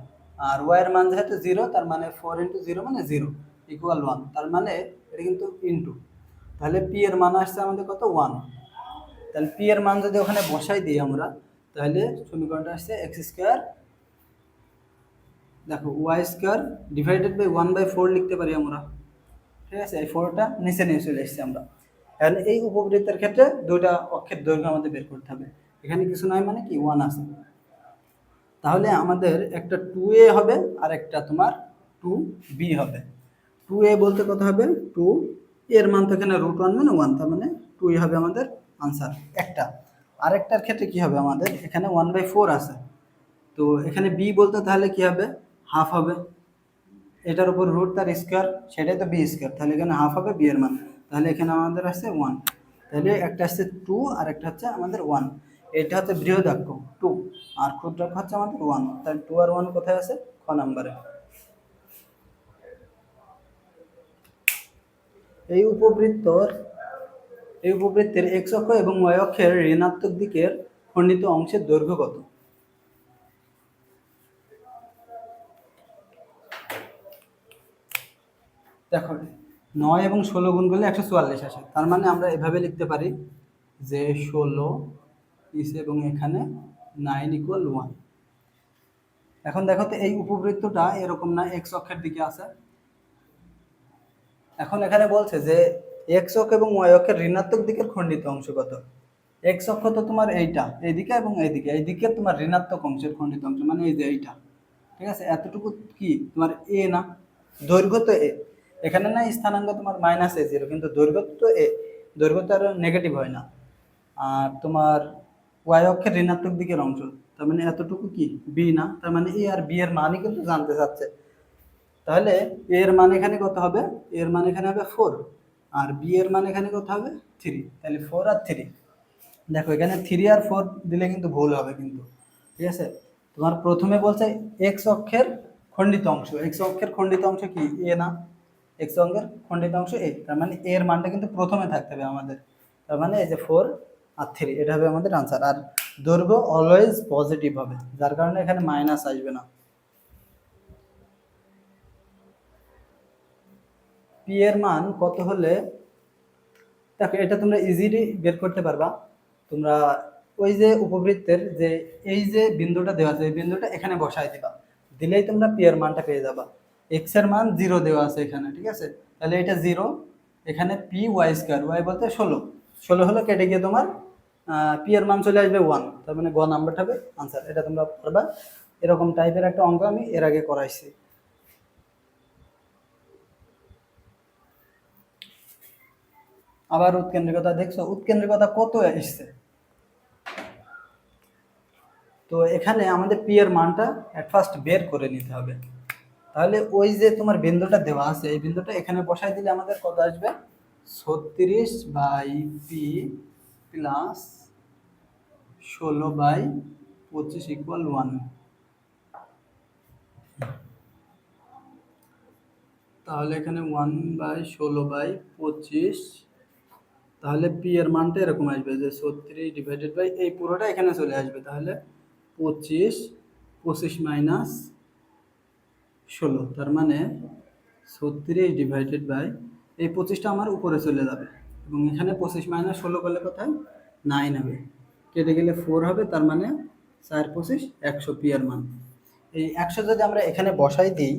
আর y এর মান যেহেতু 0, তার মানে 4 × 0 মানে 0 = 1, তার মানে এটা কিন্তু ইনটু, তাহলে p এর মান আসছে আমাদের কত, 1, তাহলে p এর মান যদি ওখানে বসাই দিই আমরা, তাহলে সমীকরণটা আসছে x², দেখো y² ডিভাইডেড বাই 1/4 লিখতে পারি আমরা, ঠিক আছে, এই 4টা নিচে নিয়ে চলে এসেছি আমরা। এখন এই উপবৃত্তের ক্ষেত্রে দুইটা অক্ষের দৈর্ঘ্য আমাদের বের করতে হবে, এখানে কিছু নয় মানে কি 1 আছে, তাহলে আমাদের একটা 2a হবে আর একটা তোমার 2b হবে। 2a বলতে কত হবে, 2 এর মান তো এখানে √1 মানে 1, তার মানে 2 হবে আমাদের আনসার একটা। আরেকটার ক্ষেত্রে কি হবে, আমাদের এখানে 1/4 আছে, তো এখানে বি বলতে তাহলে কি হবে, হাফ হবে। এটার উপর রুট তার স্কোয়ার, সেটাই তো বি স্কোয়ার, তাহলে এখানে হাফ হবে বি এর মান। তাহলে এখানে আমাদের আসছে 1, তাহলে একটা আসছে 2 আর একটা হচ্ছে আমাদের 1। এটা হচ্ছে বৃহদাক্ষ 2 আর ক্ষুদ্রাক্ষ হচ্ছে আমাদের 1, তাহলে 2 আর 1 কোথায় আছে, খ নাম্বারে। এই উপবৃত্তের এক্স অক্ষ এবং ওয়াই অক্ষের ঋণাত্মক দিকের খণ্ডিত অংশের দৈর্ঘ্য কত? দেখো 9 এবং 16 গুণ করলে 144 আসে, তার মানে আমরা এভাবে লিখতে পারি যে 16 এবং এখানে 9 = 1। এখন দেখো তো এই উপবৃত্তটা এরকম না, এক্স অক্ষের দিকে আছে। এখন এখানে বলছে যে এক্স অক্ষ এবং ওয়াই অক্ষের ঋণাত্মক দিকের খণ্ডিত অংশ কত। এক্স অক্ষ তো তোমার এইটা, এইদিকে এবং এইদিকে তোমার ঋণাত্মক অংশের খণ্ডিত অংশ, মানে এই যে এইটা, ঠিক আছে। এতটুকু কি তোমার এ না, দৈর্ঘ্য তো এ, এখানে না স্থানাঙ্ক তোমার -a0, কিন্তু দৈর্ঘ্য তো এ, দৈর্ঘ্য তো আর নেগেটিভ হয় না। আর তোমার ওয়াই অক্ষের ঋণাত্মক দিকের অংশ, তার মানে এতটুকু কি বি না, তার মানে এ আর বি এর মানই কিন্তু জানতে চাচ্ছে। তাহলে এ এর মান এখানে কত হবে, এর মান এখানে হবে 4, আর বি এর মান এখানে কত হবে 3, তাহলে 4 আর 3। দেখো এখানে 3 আর 4 দিলে কিন্তু ভুল হবে কিন্তু, ঠিক আছে। তোমার প্রথমে বলছে এক্স অক্ষের খণ্ডিত অংশ, এক্স অক্ষের খণ্ডিত অংশ কি এ না, এক্স অক্ষের খণ্ডিত অংশ এ, তার মানে এর মানটা কিন্তু প্রথমে থাকতে হবে আমাদের, তার মানে এই যে 4 আর 3, এটা হবে আমাদের আনসার। আর দৈর্ঘ্য অলওয়েজ পজিটিভ হবে, যার কারণে এখানে মাইনাস আসবে না। পি এর মান কত হলে, দেখো এটা তোমরা ইজিলি বের করতে পারবা। তোমরা ওই যে উপবৃত্তের যে এই যে বিন্দুটা দেওয়া আছে, এই বিন্দুটা এখানে বসাই দিবা, দিলেই তোমরা পি এর মানটা পেয়ে যাবা। এক্স এর মান 0 দেওয়া আছে এখানে, ঠিক আছে, তাহলে এটা 0, এখানে পি ওয়াই স্কোয়ার, ওয়াই বলতে 16 হলো, কেটে গিয়ে তোমার পি এর মান চলে আসবে 1, তার মানে গ নাম্বারটা হবে আনসার। এটা তোমরা পারবা, এরকম টাইপের একটা অঙ্ক আমি এর আগে করাইছি। আবার উৎকেন্দ্রিকতা দেখছো, উৎকেন্দ্রিকতা কত এসছে, তো এখানে আমাদের পি এর মানটা এট ফার্স্ট বের করে নিতে হবে। তাহলে ওই যে তোমার বিন্দুটা দেওয়া আছে, এই বিন্দুটা এখানে বসাই দিলে আমাদের কত আসবে, 36/p প্লাস 16/25 = 1। তাহলে এখানে 1/16/25, তাহলে পি এর মানটা এরকম আসবে যে 36 / এই পুরোটা এখানে চলে আসবে, তাহলে 25, 25 মাইনাস 16, তার মানে 36 এই 25টা আমার উপরে চলে যাবে, এবং এখানে 25 - 16 করলে কোথায় 9 হবে, কেটে গেলে 4 হবে, তার মানে 4 25 100 পি এর মান। এই 100 যদি আমরা এখানে বসাই দিই,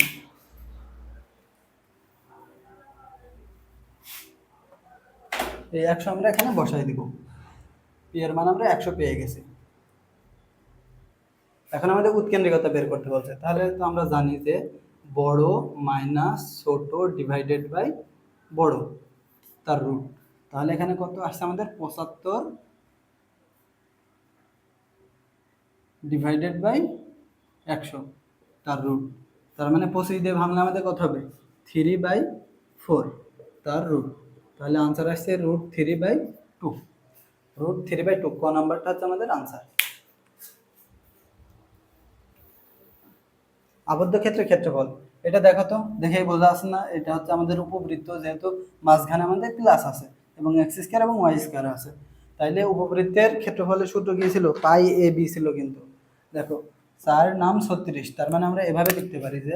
এই 100 আমরা এখানে বসাই দিব, পি এর মান আমরা 100 পেয়ে গেছি। এখন আমাদের উৎকেন্দ্রিকতা বের করতে বলছে, তাহলে তো আমরা জানি যে বড় মাইনাস ছোট ডিভাইডেড বাই বড় তার রুট, তাহলে এখানে কত আসছে আমাদের 75 ডিভাইডেড বাই 100 তার রুট, তার মানে 25 দিয়ে ভাঙলে আমাদের কত হবে 3/4 তার রুট, তাহলে আনসার আসছে √3/2, √3/2, ক নাম্বারটা হচ্ছে আমাদের আনসার। আবদ্ধ ক্ষেত্রের ক্ষেত্রফল, এটা দেখো তো, দেখেই বোঝা আছে না, এটা হচ্ছে আমাদের উপবৃত্ত, যেহেতু মাঝখানে আমাদের প্লাস আছে এবং এক্স স্কোয়ার এবং ওয়াই স্কোয়ার আছে, তাইলে উপবৃত্তের ক্ষেত্রফলের সূত্র কি ছিল, পাই এ বি ছিল। কিন্তু দেখো 4 নাম 36, তার মানে আমরা এভাবে লিখতে পারি যে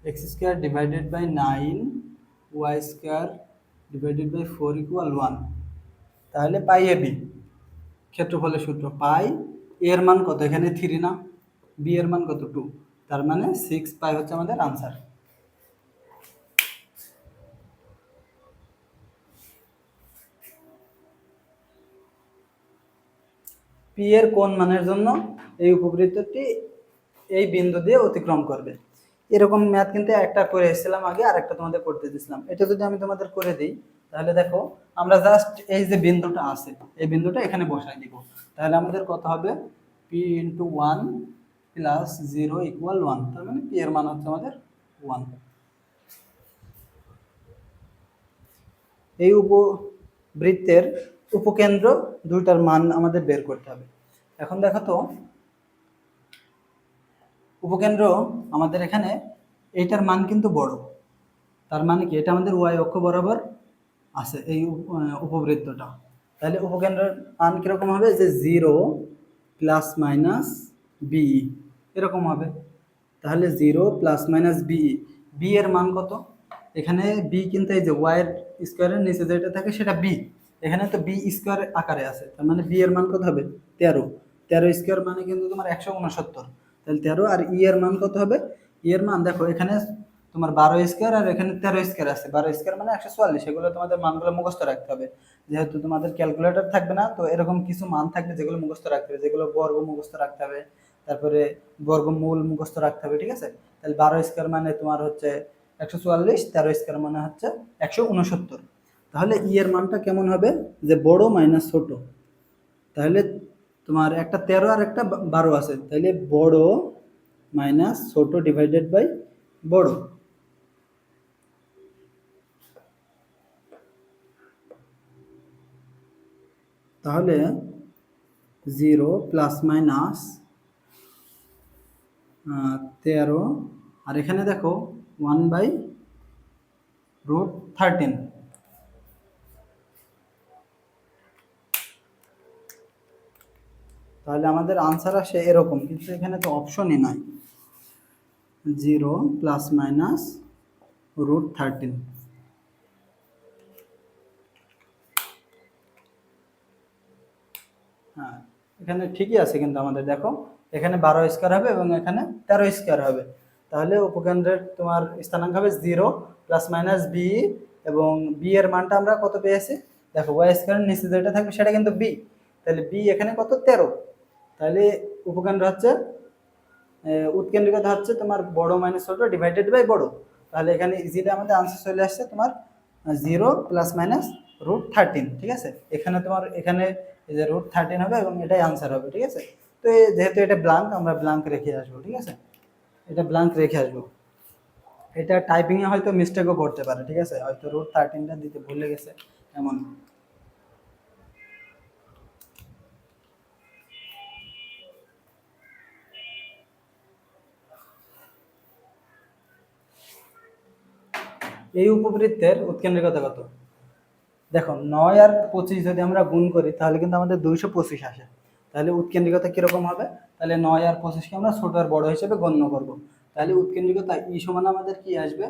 X square divided by 9 Y square divided by 4 = 1, তাহলে পাই এ বি ক্ষেত্রফলের সূত্র, পাই এর মান কত, এখানে 3 না, বি এর মান কত 2, তার মানে 6 পাই হচ্ছে আমাদের আনসার। পি এর কোন মানের জন্য এই উপবৃত্তটি এই বিন্দু দিয়ে অতিক্রম করবে, এরকম ম্যাথ কিন্তু একটা করে এসেছিলাম আগে, আর একটা তোমাদের করতে দিয়েছিলাম। এটা যদি আমি তোমাদের করে দিই, তাহলে দেখো আমরা জাস্ট এই যে বিন্দুটা আছে এই বিন্দুটা এখানে বসাই দিব। তাহলে আমাদের কত হবে, P into one plus zero equal one, তার মানে পি এর মান হচ্ছে আমাদের ওয়ান। এই উপবৃত্তের উপকেন্দ্র দুইটার মান আমাদের বের করতে হবে। এখন দেখো তো উপকেন্দ্র আমাদের এখানে এইটার মান কিন্তু বড়, তার মানে কি এটা আমাদের ওয়াই অক্ষ বরাবর আছে এই উপবৃত্তটা। তাহলে উপকেন্দ্রের মান কিরকম হবে, যে জিরো প্লাস মাইনাস বি এরকম হবে। তাহলে zero plus minus B, B এর মান কত, এখানে বি কিন্তু এই যে ওয়াইয়ের স্কোয়ারের নিচে যেটা থাকে সেটা বি, এখানে তো বি স্কোয়ার আকারে আছে, তার মানে বি এর মান কত হবে 13, 13 স্কোয়ার মানে কিন্তু তোমার 169। তাহলে 13 আর ই এর মান কত হবে, ই এর মান দেখো এখানে তোমার 12 স্কোয়ার আর এখানে 13 স্কোয়ার আছে, 12 স্কোয়ার মানে 144, সেগুলো তোমাদের মানগুলো মুখস্থ রাখতে হবে। যেহেতু তোমাদের ক্যালকুলেটর থাকবে না, তো এরকম কিছু মান থাকবে যেগুলো মুখস্থ রাখতে হবে, যেগুলো বর্গ মুখস্থ রাখতে হবে, তারপরে বর্গমূল মুখস্থ রাখতে হবে, ঠিক আছে। তাহলে 12 স্কোয়ার মানে তোমার হচ্ছে 144, 13 স্কোয়ার মানে হচ্ছে 169। তাহলে ই এর মানটা কেমন হবে, যে বড় মাইনাস ছোট, তাহলে তোমার একটা 13 আর একটা 12 আছে, তাহলে বড় মাইনাস ছোট ডিভাইডেড বাই বড়। তাহলে জিরো প্লাস মাইনাস 13, আর এখানে দেখো 1/√13। তাহলে আমাদের আনসার আসে এরকম, কিন্তু এখানে তো অপশনই নাই, জিরো প্লাস মাইনাস √13। হ্যাঁ এখানে ঠিকই আছে, কিন্তু আমাদের দেখো এখানে 12 স্কোয়ার হবে এবং এখানে 13 স্কোয়ার হবে। তাহলে উপকেন্দ্রের তোমার স্থানাঙ্ক হবে জিরো প্লাস মাইনাস বি, এবং বি এর মানটা আমরা কত পেয়েছি, দেখো ওয়াই স্কোয়ারের নিচে যেটা থাকবে সেটা কিন্তু বি, তাহলে বি এখানে কত 13। তাহলে উপকেন্দ্র হচ্ছে উৎকেন্দ্রিকতা হচ্ছে তোমার বড় মাইনাস ছোট ডিভাইডেড বাই বড়। তাহলে এখানে ইজিলি আমাদের আনসার চলে আসছে তোমার জিরো প্লাস মাইনাস √13, ঠিক আছে। এখানে তোমার এখানে এই যে √13 হবে এবং এটাই আনসার হবে, ঠিক আছে। তো যেহেতু এটা ব্ল্যাঙ্ক, আমরা ব্ল্যাঙ্ক রেখে আসবো, ঠিক আছে, এটা ব্ল্যাঙ্ক রেখে আসবো। এটা টাইপিংয়ে হয়তো মিস্টেকও করতে পারে, ঠিক আছে, হয়তো √13টা দিতে ভুলে গেছে এমন। এই উপবৃত্তের উৎকেন্দ্রিকতা কত, দেখো 9 আর 25 যদি আমরা গুণ করি তাহলে কিন্তু আমাদের 225 আসে। তাহলে উৎকেন্দ্রিকতা কিরকম হবে, তাহলে 9 আর 25কে আমরা ছোট আর বড় হিসেবে গণ্য করব। তাহলে উৎকেন্দ্রিকতা ই সমান আমাদের কি আসবে,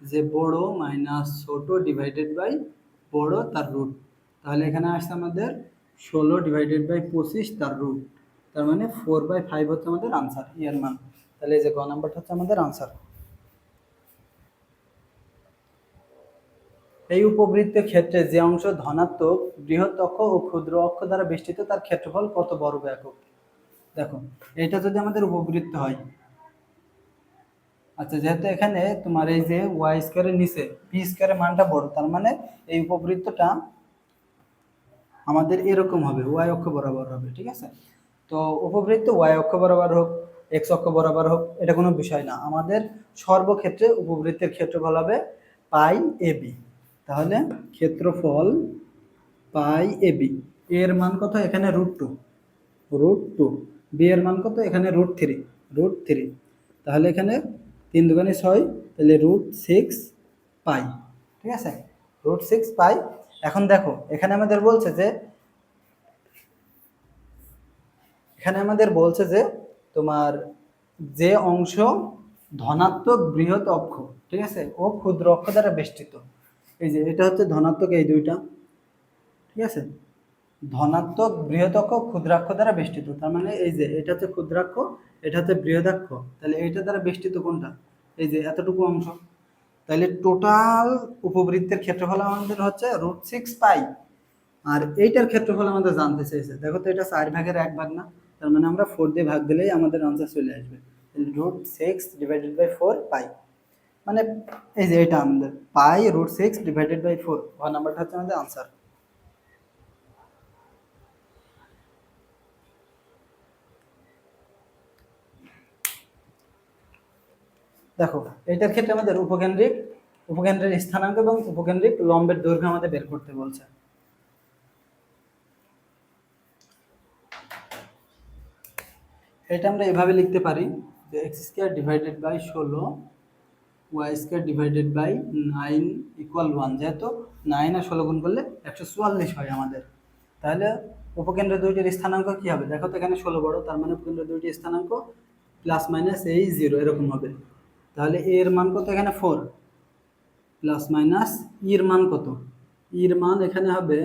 যে বড় মাইনাস ছোট ডিভাইডেড বাই বড় তার রুট। তাহলে এখানে আসছে আমাদের 16 ডিভাইডেড বাই 25 তার রুট, তার মানে 4/5 হচ্ছে আমাদের আনসার, ই এর মান। তাহলে এই যে গ নাম্বারটা হচ্ছে আমাদের আনসার। এই উপবৃত্তের ক্ষেত্রে যে অংশ ধনাত্মক বৃহৎ অক্ষ ও ক্ষুদ্র অক্ষ দ্বারা বেষ্টিত তার ক্ষেত্রফল কত বর্গ একক। দেখো এটা যদি আমাদের উপবৃত্ত হয়, আচ্ছা যেহেতু এখানে তোমার এই যে ওয়াই স্কোয়ারের নিচে পি স্কোয়ারের মানটা বড়, তার মানে এই উপবৃত্তটা আমাদের এরকম হবে, ওয়াই অক্ষ বরাবর হবে, ঠিক আছে। তো উপবৃত্ত ওয়াই অক্ষ বরাবর হোক এক্স অক্ষ বরাবর হোক এটা কোনো বিষয় না, আমাদের সর্বক্ষেত্রে উপবৃত্তের ক্ষেত্রফল হবে পাই এ বি। তাহলে ক্ষেত্রফল পাই এ বি, এর মান কত, এখানে √2, √2, বি এর মান কত, এখানে √3, তাহলে এখানে 3 দুগুণে 6, তাহলে √6 পাই, ঠিক আছে, √6 পাই। এখন দেখো এখানে আমাদের বলছে যে তোমার যে অংশ ধনাত্মক বৃহৎ অক্ষ, ঠিক আছে, ও ক্ষুদ্র অক্ষ দ্বারা বেষ্টিত। এই যে এটা হচ্ছে ধনাত্মক এই দুইটা, ঠিক আছে, ধনাত্মক বৃহদাক্ষ ক্ষুদ্রাক্ষ দ্বারা বেষ্টিত, তার মানে এই যে এটা হচ্ছে ক্ষুদ্রাক্ষ, এটা হচ্ছে বৃহদাক্ষ, তাহলে এইটা দ্বারা বেষ্টিত কোনটা, এই যে এতটুকু অংশ। তাহলে টোটাল উপবৃত্তের ক্ষেত্রফল আমাদের হচ্ছে √6 পাই, আর এইটার ক্ষেত্রফল আমাদের জানতে চেয়েছে। দেখো তো এটা 4/1 না, তার মানে আমরা 4 দিয়ে ভাগ দিলেই আমাদের আনসার চলে আসবে। √6 ডিভাইডেড বাই 4 পাই। মানে এই যে এটা আমাদের পাই রুট 6 ডিভাইডেড বাই 4, ওয়ান নাম্বারটা হচ্ছে আমাদের আনসার। দেখো এটার ক্ষেত্রে আমাদের উপকেন্দ্রের স্থানাঙ্ক এবং উপকেন্দ্রিক লম্বের দৈর্ঘ্য আমাদের বের করতে বলছে। এটা আমরা এভাবে লিখতে পারি যে X square divided by 16 Y square divided by 9 equal 1, যেহেতু 9 আর 16 গুণ করলে 144 হয় আমাদের। তাহলে উপকেন্দ্র দুইটির স্থানাঙ্ক কি হবে? দেখো তো এখানে 16 বড়, তার মানে উপকেন্দ্র দুইটির স্থানাঙ্ক প্লাস মাইনাস এই 0 এরকম হবে। তাহলে এর মান কত? এখানে 4 প্লাস মাইনাস ইর মান কত? ইর মান এখানে হবে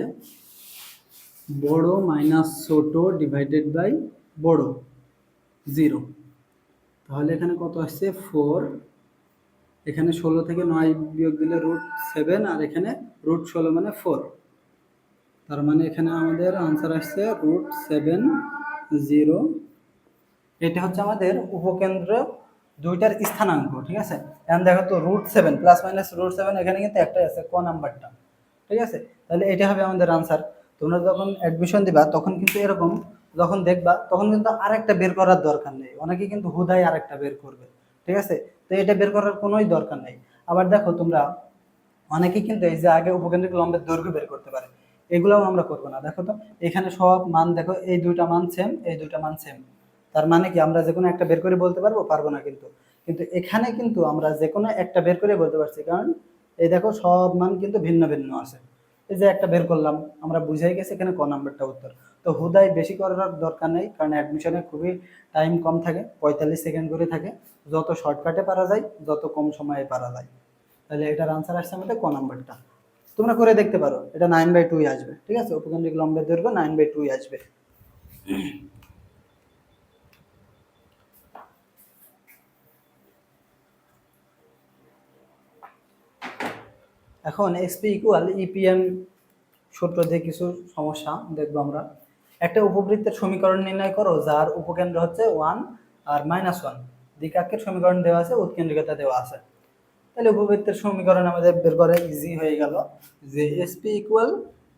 বড় মাইনাস ছোট ডিভাইডেড বাই বড় 0। তাহলে এখানে কত আসছে? 4। এখানে 16 থেকে 9 বিয়োগ দিলে √7, আর এখানে √16 মানে 4। তার মানে এখানে আমাদের আনসার আসছে √7, এটা হচ্ছে আমাদের উপকেন্দ্র দুইটার স্থানাঙ্ক। ঠিক আছে, এখন দেখো তো √7 প্লাস মাইনাস √7 এখানে কিন্তু একটাই আছে, ক নাম্বারটা। ঠিক আছে, তাহলে এটা হবে আমাদের আনসার। তোমরা যখন অ্যাডমিশন দিবা তখন কিন্তু এরকম যখন দেখবা তখন কিন্তু আরেকটা বের করার দরকার নেই, অনেকে কিন্তু হুদাই আরেকটা বের করবে। ঠিক আছে, তো এটা বের করার কোনোই দরকার নেই। আবার দেখো তোমরা অনেকে কিন্তু এই যে আগে উপকেন্দ্রিক লম্বের দৈর্ঘ্য বের করতে পারে, এগুলোও আমরা করবো না। দেখো তো এখানে সব মান দেখো, এই দুইটা মান সেম, এই দুইটা মান সেম, তার মানে কি আমরা যে কোনো একটা বের করে বলতে পারবো? পারবো না। কিন্তু কিন্তু এখানে কিন্তু আমরা যে কোনো একটা বের করে বলতে পারছি, কারণ এই দেখো সব মান কিন্তু ভিন্ন ভিন্ন আছে। এই যে একটা বের করলাম, আমরা বুঝাই গেছি এখানে ক নাম্বারটা উত্তর। তো হুদাই বেশি করার দরকার নেই, কারণ অ্যাডমিশনে খুবই টাইম কম থাকে, 45 সেকেন্ড করে থাকে। যত শর্টকাটে পারা যায়, যত কম সময়ে পারা যায়। তাহলে এটার আনসার আসছে আমাদের ক নাম্বারটা। তোমরা করে দেখতে পারো, এটা 9/2 আসবে। ঠিক আছে, উপকেন্দ্রিক লম্বের দৈর্ঘ্য 9/2 আসবে। এখন এসপি ইকুয়াল ইপিএম সূত্র দিয়ে কিছু সমস্যা দেখবো আমরা। একটা উপবৃত্তের সমীকরণ নির্ণয় করো যার উপকেন্দ্র হচ্ছে 1 আর -1, দ্বিঘাক্ষের সমীকরণ দেওয়া আছে, উৎকেন্দ্রিকতা দেওয়া আছে। তাহলে উপবৃত্তের সমীকরণ আমাদের বের করা ইজি হয়ে গেল, যে এসপি ইকুয়াল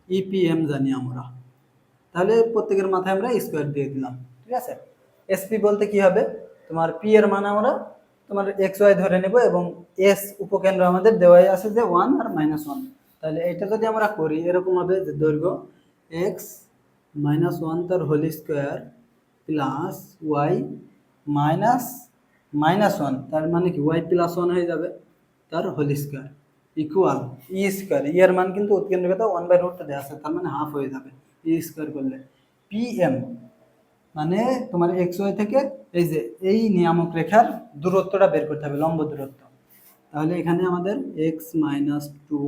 ইপিএম জানি আমরা। তাহলে প্রত্যেকের মাথায় আমরা স্কোয়ার দিয়ে দিলাম। ঠিক আছে, এসপি বলতে কি হবে? তোমার পি এর মান আমরা তোমার এক্স ওয়াই ধরে নেব, এবং এস উপকেন্দ্র আমাদের দেওয়াই আছে যে 1 আর -1। তাহলে এটা যদি আমরা করি এরকম হবে যে দৈর্ঘ্য এক্স -1 তার হোল স্কোয়ার প্লাস ওয়াই -1, তার মানে কি ওয়াই +1 হয়ে যাবে তার হোল স্কোয়ার ইকুয়াল ই স্কোয়ার। ই এর মান কিন্তু উৎকেন্দ্রিকতা 1/√টা দেওয়া আছে, তার মানে হাফ হয়ে যাবে ই স্কোয়ার করলে। পিএম মানে তোমার এক্স ওয়াই থেকে এই যে এই নিয়ামক রেখার দূরত্বটা বের করতে হবে, লম্ব দূরত্ব। তাহলে এখানে আমাদের এক্স -2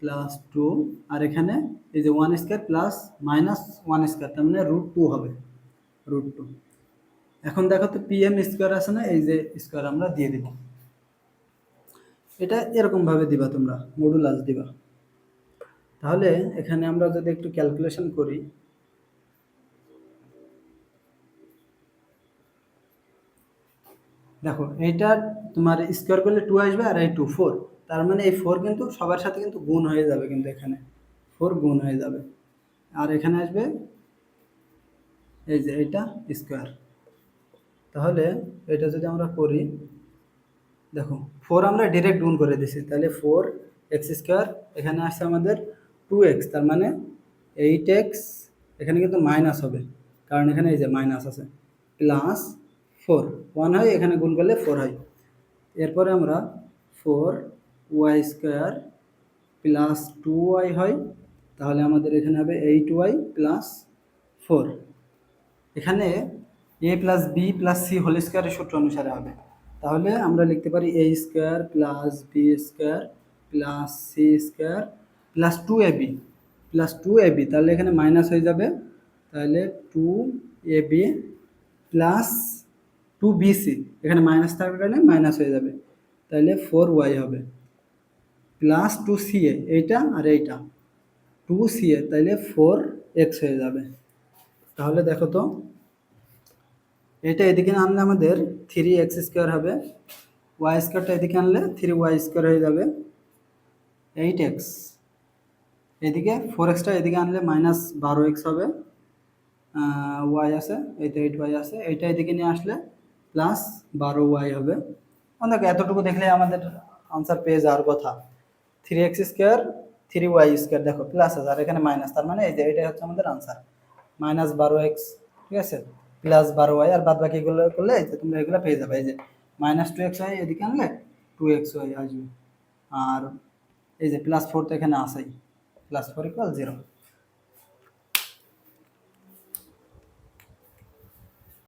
+2, আর এখানে এই যে 1 স্কোয়ার প্লাস -1 স্কোয়ার, তার মানে √2 হবে, √2। এখন দেখো তো পিএম স্কোয়ার আছে না, এই যে স্কোয়ার আমরা দিয়ে দিব। এটা এরকম ভাবে দিবা, তোমরা মডুলাস দিবা। তাহলে এখানে আমরা যদি একটু ক্যালকুলেশন করি, দেখো এইটা তোমার স্কোয়ার করলে 2 আসবে, আর এই 2 4, তার মানে এই 4 কিন্তু সবার সাথে কিন্তু গুণ হয়ে যাবে, কিন্তু এখানে 4 গুণ হয়ে যাবে, আর এখানে আসবে এই যে এটা স্কোয়ার। তাহলে এটা যদি আমরা করি, দেখো 4 আমরা ডিরেক্ট গুণ করে দিছি, তাহলে 4x², এখানে আসছে আমাদের 2x, তার মানে 8x, এখানে কিন্তু মাইনাস হবে কারণ এখানে এই যে মাইনাস আছে, প্লাস 4, 1 হয় এখানে গুণ করলে 4 হয়। এরপরে আমরা 4y² প্লাস 2y হয়, তাহলে আমাদের এখানে হবে 8y প্লাস 4। এখানে a plus B plus C whole স্কোয়ারের সূত্র অনুসারে হবে। তাহলে আমরা লিখতে পারি a² plus b² plus c² plus 2ab, তাহলে এখানে মাইনাস হয়ে যাবে, তাহলে 2ab প্লাস 2bc, এখানে মাইনাস থাকার কারণে মাইনাস হয়ে যাবে, তাহলে 4y হবে, প্লাস 2ca, এইটা আর এইটা 2ca, তাহলে 4x হয়ে যাবে। তাহলে দেখো তো এটা এদিকে আনলে আমাদের 3x² হবে, ওয়াই স্কোয়ারটা এদিকে আনলে 3y স্কোয়ার হয়ে যাবে 8x, এদিকে 4xটা এদিকে আনলে -12x হবে, ওয়াই আছে এই তো 8y আছে, এইটা এদিকে নিয়ে আসলে +12y হবে। দেখো এতটুকু দেখলে আমাদের আনসার পেয়ে যাওয়ার কথা। 3x স্কোয়ার 3y স্কোয়ার দেখো প্লাস আছে আর এখানে মাইনাস, তার মানে এই যে এটাই হচ্ছে আমাদের আনসার -12x, ঠিক আছে, +12y, আর বাদ বাকিগুলো করলে এই যে তোমরা এগুলো পেয়ে যাবে। এই যে -2xy এদিকে আনলে 2xy আসবে, আর এই যে +4 তো এখানে আছেই, +4 = 0।